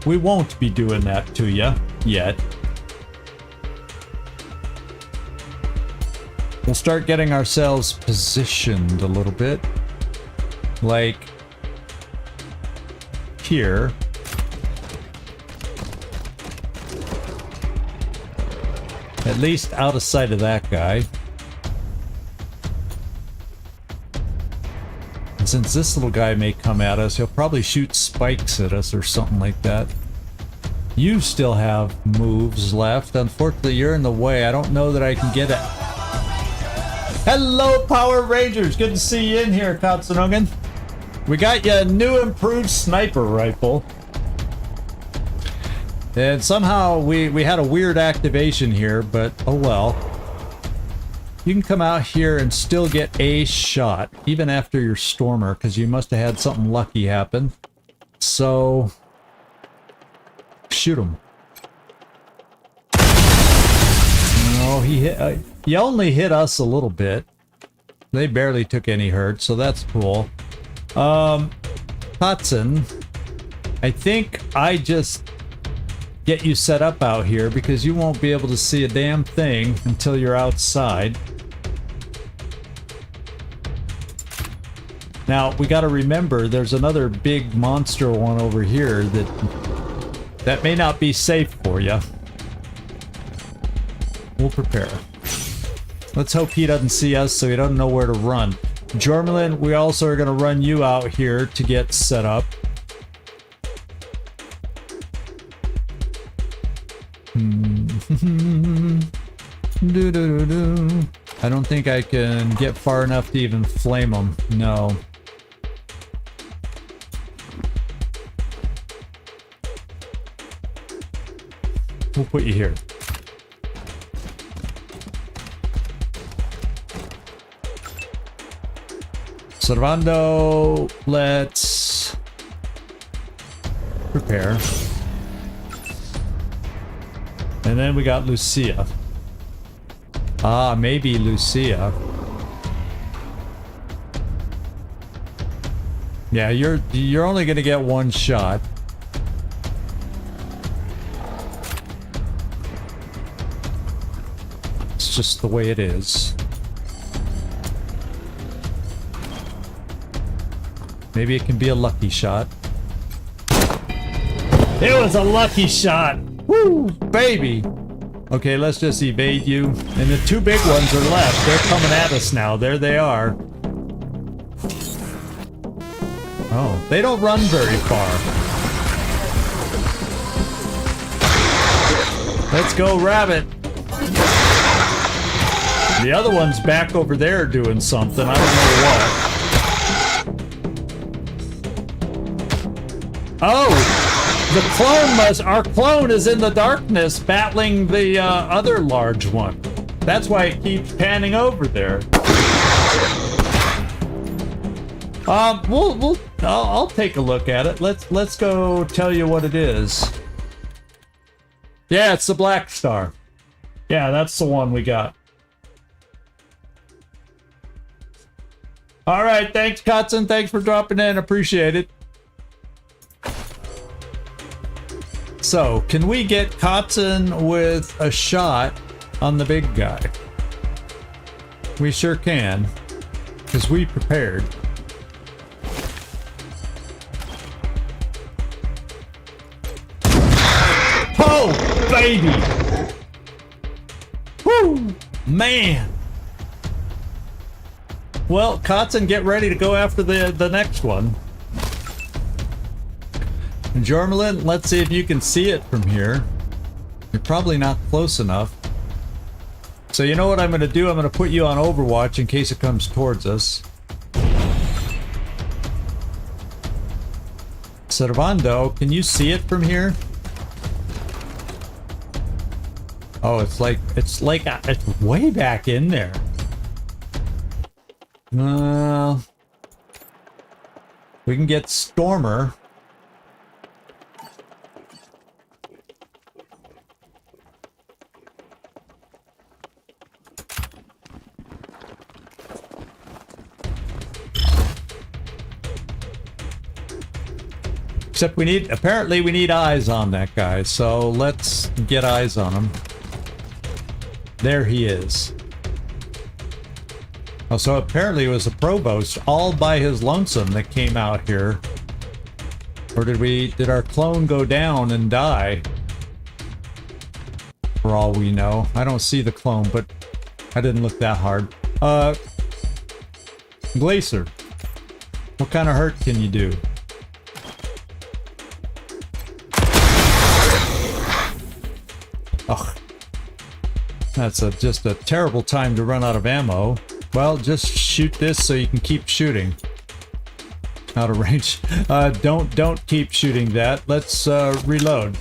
We won't be doing that to you yet. We'll start getting ourselves positioned a little bit. Like... here. At least out of sight of that guy. And since this little guy may come at us, he'll probably shoot spikes at us or something like that. You still have moves left. Unfortunately, you're in the way. I don't know that I can get it. Hello, Power Rangers! Good to see you in here, Katsunogan. We got you a new improved sniper rifle. And somehow we had a weird activation here, but oh well. You can come out here and still get a shot, even after your Stormer, because you must have had something lucky happen. So... shoot him. No, he hit... you only hit us a little bit. They barely took any hurt, so that's cool. Hudson, I think I just get you set up out here because you won't be able to see a damn thing until you're outside. Now, we got to remember there's another big monster one over here that may not be safe for you. We'll prepare. Let's hope he doesn't see us so he doesn't know where to run. Jormelin, we also are going to run you out here to get set up. I don't think I can get far enough to even flame them. No. We'll put you here. Cervando, let's prepare. And then we got Lucia. Ah, maybe Lucia. Yeah, you're only gonna get one shot. It's just the way it is. Maybe it can be a lucky shot. It was a lucky shot! Woo, baby! Okay, let's just evade you. And the two big ones are left. They're coming at us now. There they are. Oh, they don't run very far. Let's go, Rabbit. The other one's back over there doing something. I don't know what. Oh! The clone our clone is in the darkness battling the other large one. That's why it keeps panning over there. I'll take a look at it. Let's go tell you what it is. Yeah, it's the Black Star. Yeah, that's the one we got. All right, thanks, Kotzen. Thanks for dropping in. Appreciate it. So, can we get Kotzen with a shot on the big guy? We sure can, because we prepared. Oh, baby! Woo! Man! Well, Kotzen, get ready to go after the next one. Jormelin, let's see if you can see it from here. You're probably not close enough. So you know what I'm going to do? I'm going to put you on Overwatch in case it comes towards us. Cervando, can you see it from here? Oh, it's like it's way back in there. We can get Stormer. Except apparently we need eyes on that guy, so let's get eyes on him. There he is. Oh, so apparently it was a provost all by his lonesome that came out here. Or did our clone go down and die? For all we know. I don't see the clone, but I didn't look that hard. Gleacer, what kind of hurt can you do? Ugh. That's just a terrible time to run out of ammo. Well, just shoot this so you can keep shooting. Out of range. Don't keep shooting that. Let's reload.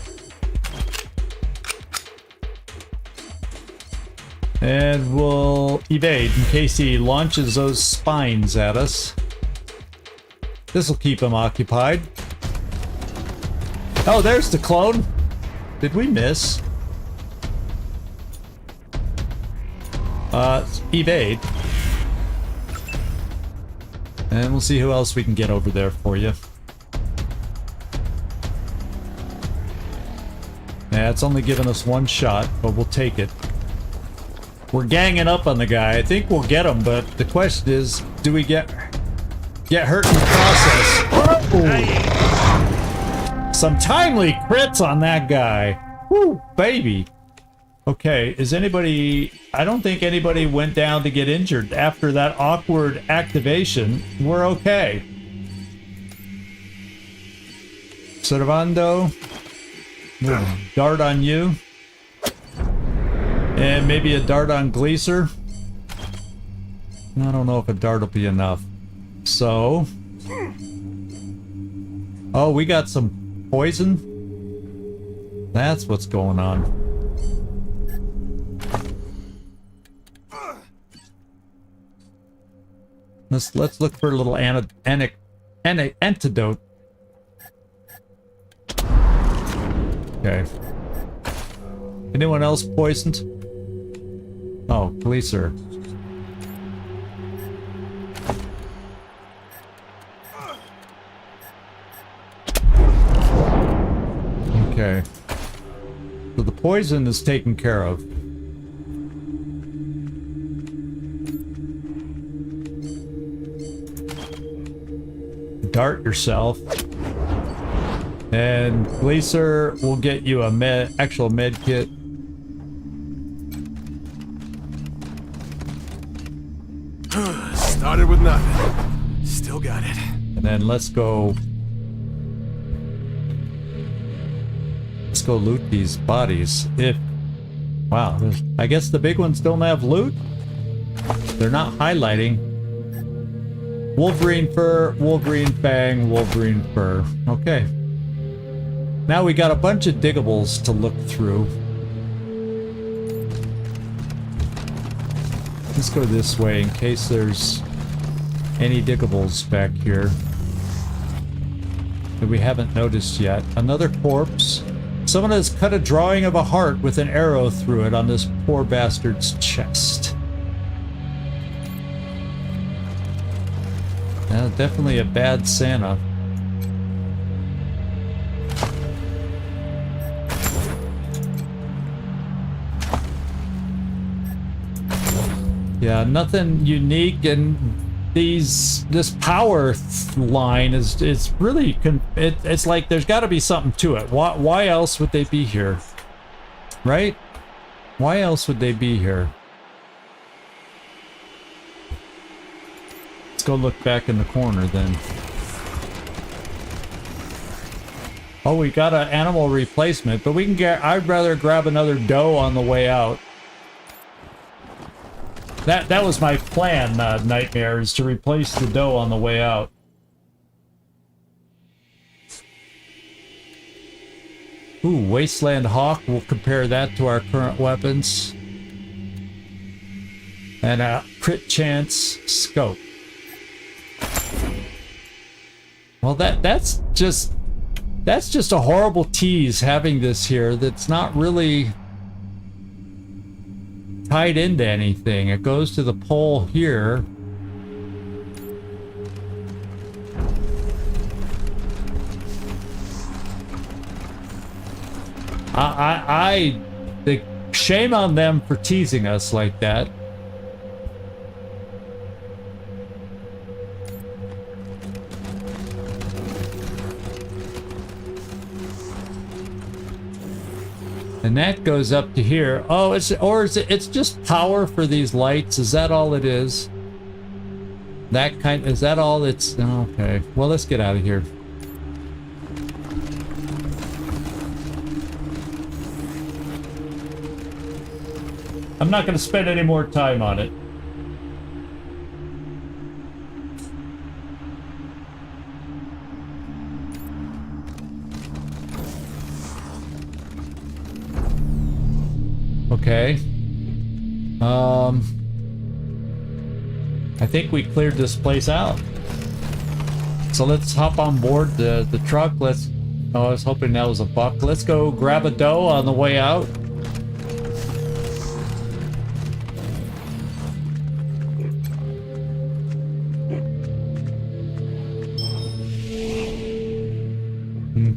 And we'll evade in case he launches those spines at us. This'll keep him occupied. Oh, there's the clone. Did we miss? Evade. And we'll see who else we can get over there for you. Yeah, it's only given us one shot, but we'll take it. We're ganging up on the guy. I think we'll get him, but the question is, do we get hurt in the process? Oh! Some timely crits on that guy. Woo, baby. Okay, is anybody... I don't think anybody went down to get injured after that awkward activation. We're okay. Cervando. Dart on you. And maybe a dart on Gleacer. I don't know if a dart will be enough. So... Oh, we got some poison? That's what's going on. Let's look for a little antidote. Okay. Anyone else poisoned? Oh, Gleacer. Okay. So the poison is taken care of. Dart yourself. And Gleacer will get you a actual med kit. Started with nothing. Still got it. And then let's go loot these bodies. Wow, I guess the big ones don't have loot? They're not highlighting. Wolverine fur, Wolverine fang, Wolverine fur. Okay. Now we got a bunch of diggables to look through. Let's go this way in case there's any diggables back here that we haven't noticed yet. Another corpse. Someone has cut a drawing of a heart with an arrow through it on this poor bastard's chest. Definitely a bad Santa. Yeah, nothing unique, and this power line is really it's like there's got to be something to it. Why else would they be here? Right? Why else would they be here? Go look back in the corner then. Oh, we got an animal replacement, but we can get... I'd rather grab another doe on the way out. That was my plan, Nightmare, is to replace the doe on the way out. Ooh, Wasteland Hawk. We'll compare that to our current weapons. And a crit chance scope. Well, that's just a horrible tease having this here that's not really tied into anything. It goes to the pole here. The shame on them for teasing us like that. And that goes up to here. Oh, it's just power for these lights. Is that all it is? Is that all it's, okay. Well, let's get out of here. I'm not going to spend any more time on it. Okay. I think we cleared this place out. So let's hop on board the truck. Oh, I was hoping that was a buck. Let's go grab a doe on the way out.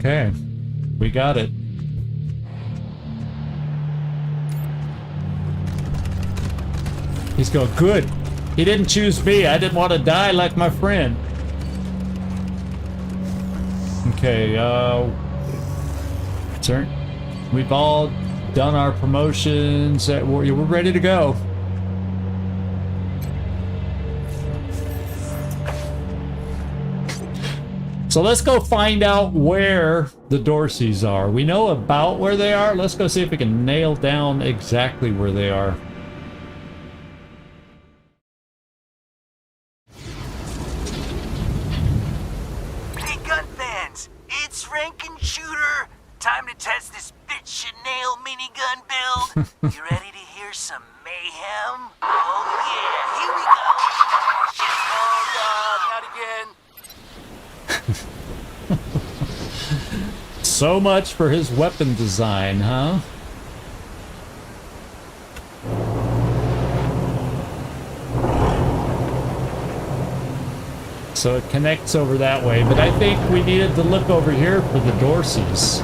Okay, we got it. He's going, good. He didn't choose me. I didn't want to die like my friend. Okay, we've all done our promotions. We're ready to go. So let's go find out where the Dorseys are. We know about where they are. Let's go see if we can nail down exactly where they are. Hey, gun fans! It's Rankin Shooter! Time to test this bitch Chanel minigun build. You ready to hear some mayhem? Oh yeah, here we go! Shit, oh God, not again! So much for his weapon design, huh? So it connects over that way, but I think we needed to look over here for the Dorseys.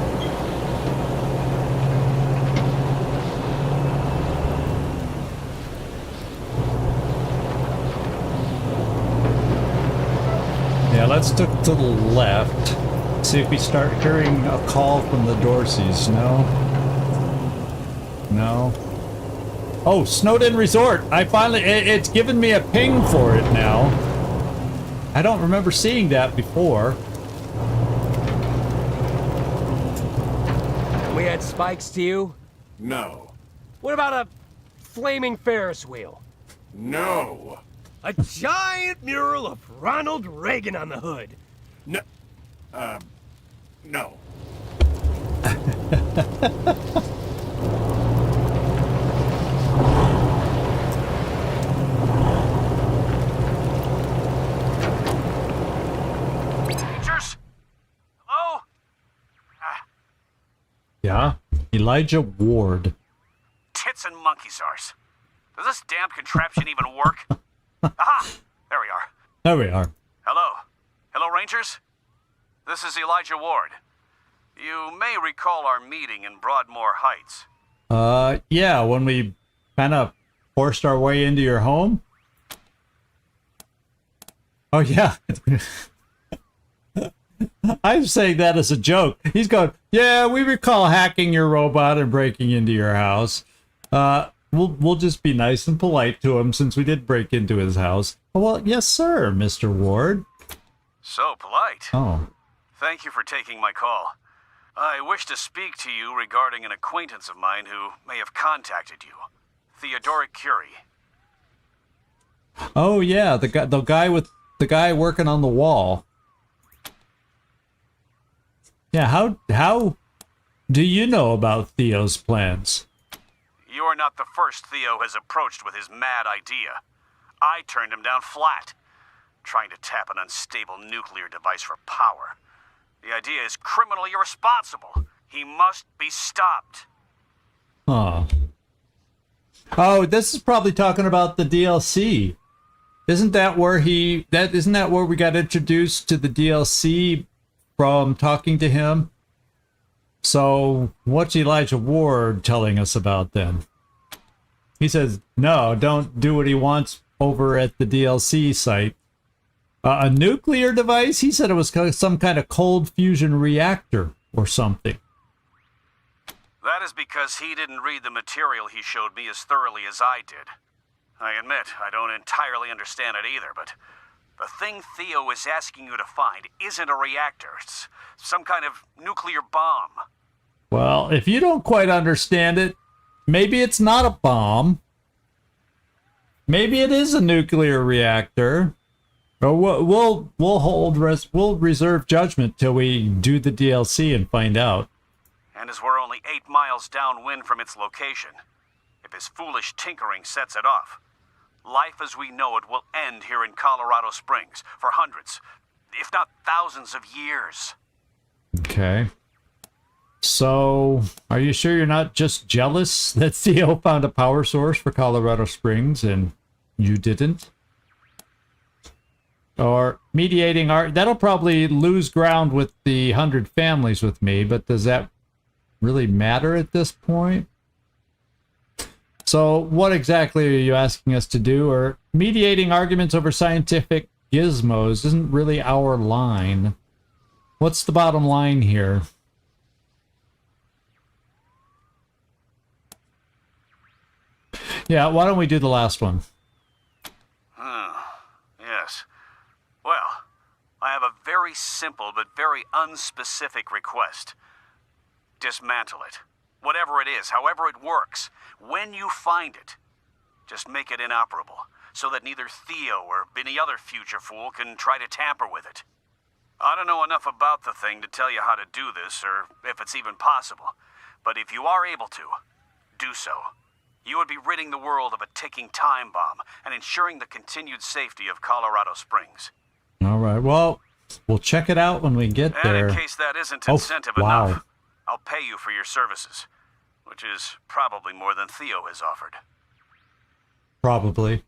Yeah, let's look to the left. See if we start hearing a call from the Dorseys. No. No. Oh, Snowden Resort. I finally, it's given me a ping for it now. I don't remember seeing that before. We had spikes to you? No. What about a flaming Ferris wheel? No. A giant mural of Ronald Reagan on the hood? No. No. Rangers? Hello? Yeah? Elijah Ward. Tits and monkey's arse. Does this damn contraption even work? Aha! There we are. There we are. Hello? Hello, Rangers? This is Elijah Ward. You may recall our meeting in Broadmoor Heights. Yeah, when we kind of forced our way into your home? Oh, yeah. I'm saying that as a joke. He's going, yeah, we recall hacking your robot and breaking into your house. We'll just be nice and polite to him since we did break into his house. Oh, well, yes, sir, Mr. Ward. So polite. Oh. Thank you for taking my call. I wish to speak to you regarding an acquaintance of mine who may have contacted you. Theodoric Curie. Oh, yeah, the guy working on the wall. Yeah, how do you know about Theo's plans? You are not the first Theo has approached with his mad idea. I turned him down flat, trying to tap an unstable nuclear device for power. The idea is criminally irresponsible. He must be stopped. Huh. Oh, this is probably talking about the DLC. Isn't that where isn't that where we got introduced to the DLC from talking to him? So, what's Elijah Ward telling us about then? He says, no, don't do what he wants over at the DLC site. A nuclear device? He said it was some kind of cold fusion reactor or something. That is because he didn't read the material he showed me as thoroughly as I did. I admit, I don't entirely understand it either, but the thing Theo is asking you to find isn't a reactor. It's some kind of nuclear bomb. Well, if you don't quite understand it, maybe it's not a bomb. Maybe it is a nuclear reactor. Or we'll reserve judgment till we do the DLC and find out. And as we're only 8 miles downwind from its location, if his foolish tinkering sets it off, life as we know it will end here in Colorado Springs for hundreds, if not thousands of years. Okay. So, are you sure you're not just jealous that Theo found a power source for Colorado Springs and you didn't? Or mediating that'll probably lose ground with the 100 families with me, but does that really matter at this point? So what exactly are you asking us to do? Or mediating arguments over scientific gizmos isn't really our line. What's the bottom line here? Yeah, why don't we do the last one? Yes. Well, I have a very simple but very unspecific request. Dismantle it. Whatever it is, however it works. When you find it, just make it inoperable, so that neither Theo or any other future fool can try to tamper with it. I don't know enough about the thing to tell you how to do this, or if it's even possible. But if you are able to, do so. You would be ridding the world of a ticking time bomb and ensuring the continued safety of Colorado Springs. All right, well, we'll check it out when we get there. And in case that isn't incentive enough, I'll pay you for your services, which is probably more than Theo has offered. Probably.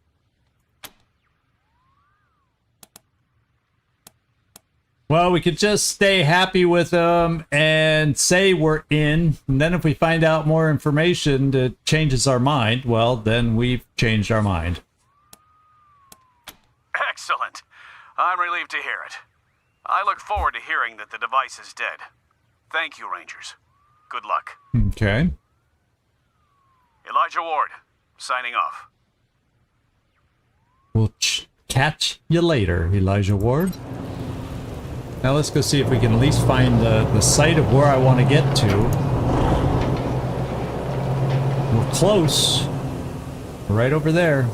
Well, we could just stay happy with them and say we're in. And then if we find out more information that changes our mind, well, then we've changed our mind. Excellent. I'm relieved to hear it. I look forward to hearing that the device is dead. Thank you, Rangers. Good luck. Okay. Elijah Ward, signing off. We'll catch you later, Elijah Ward. Now let's go see if we can at least find the site of where I want to get to. We're close. We're right over there.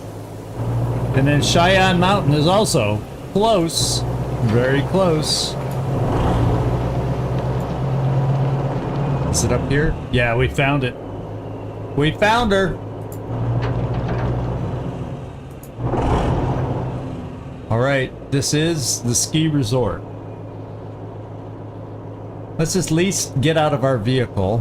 And then Cheyenne Mountain is also close. Very close. Is it up here? Yeah, we found it. We found her. All right, this is the ski resort. Let's just at least get out of our vehicle.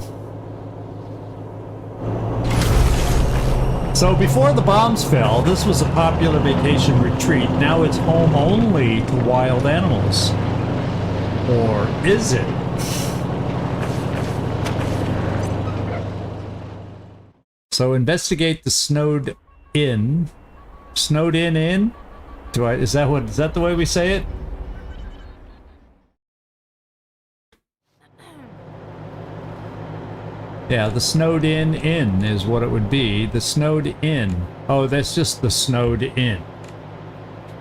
So before the bombs fell, this was a popular vacation retreat. Now it's home only to wild animals. Or is it? So investigate the snowed in. Snowed in? Is that the way we say it? Yeah, the snowed in is what it would be. The snowed in. Oh, that's just the snowed in.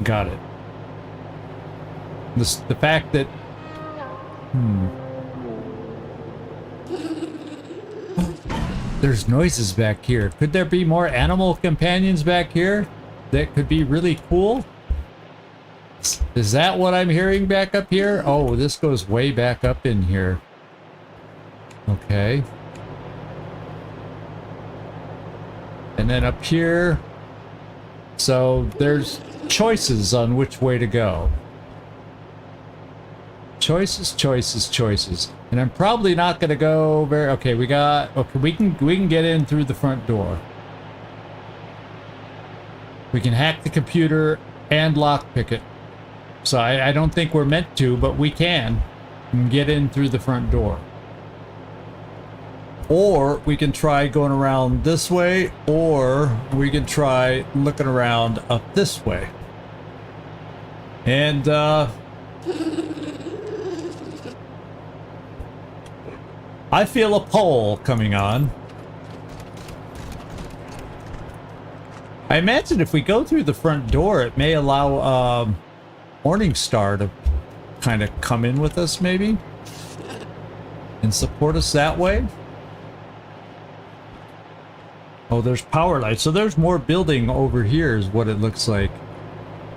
Got it. The fact that... There's noises back here. Could there be more animal companions back here that could be really cool? Is that what I'm hearing back up here? Oh, this goes way back up in here. Okay. And then up here, so there's choices on which way to go. Choices, choices, choices. And I'm probably not gonna go very, okay, we can get in through the front door. We can hack the computer and lockpick it. So I don't think we're meant to, but we can get in through the front door. Or we can try going around this way, or we can try looking around up this way. And, I feel a poll coming on. I imagine if we go through the front door, it may allow, Morningstar to kind of come in with us, maybe? And support us that way? Oh, there's power lights. So there's more building over here is what it looks like.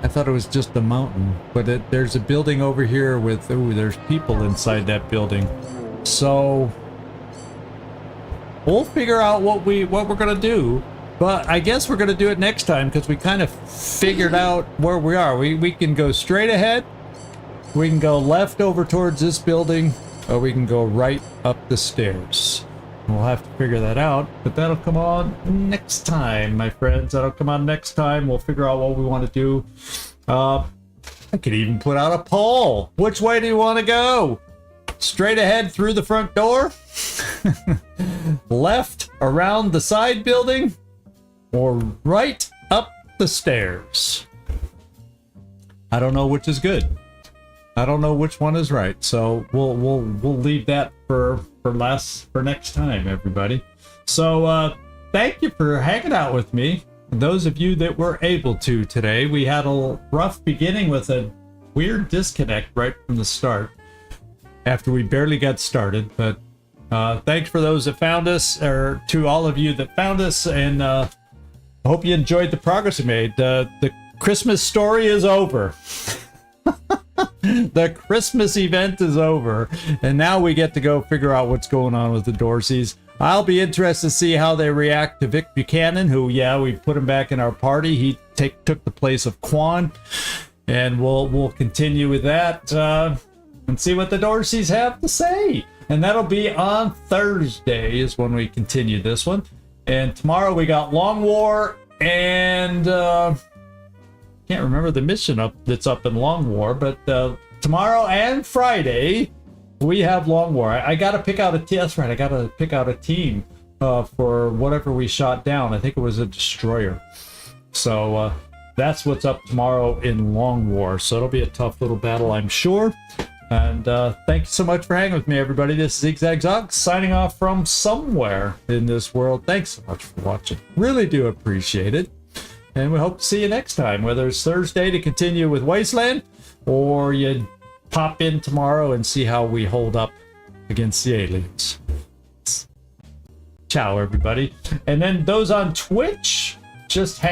I thought it was just a mountain, but there's a building over here with, ooh, there's people inside that building. So we'll figure out what we're gonna do, but I guess we're gonna do it next time because we kind of figured out where we are. We can go straight ahead, we can go left over towards this building, or we can go right up the stairs. We'll have to figure that out, but that'll come on next time, my friends. That'll come on next time. We'll figure out what we want to do. I could even put out a poll. Which way do you want to go? Straight ahead through the front door? Left around the side building? Or right up the stairs? I don't know which is good. I don't know which one is right, so we'll leave that for next time, everybody. So thank you for hanging out with me. Those of you that were able to today, we had a rough beginning with a weird disconnect right from the start after we barely got started, but thanks for those that found us, or to all of you that found us, and I hope you enjoyed the progress we made. The Christmas story is over. The Christmas event is over, and now we get to go figure out what's going on with the Dorseys. I'll be interested to see how they react to Vic Buchanan, who, yeah, we put him back in our party. He took the place of Quan, and we'll continue with that and see what the Dorseys have to say. And that'll be on Thursday is when we continue this one. And tomorrow we got Long War and can't remember the mission that's up in Long War, but tomorrow and Friday we have Long War. I gotta pick out a team. That's right, I gotta pick out a team for whatever we shot down. I think it was a destroyer. So that's what's up tomorrow in Long War. So it'll be a tough little battle, I'm sure. And thank you so much for hanging with me, everybody. This is Zigzag Zog signing off from somewhere in this world. Thanks so much for watching. Really do appreciate it. And we hope to see you next time, whether it's Thursday to continue with Wasteland, or you pop in tomorrow and see how we hold up against the aliens. Ciao, everybody. And then those on Twitch, just hang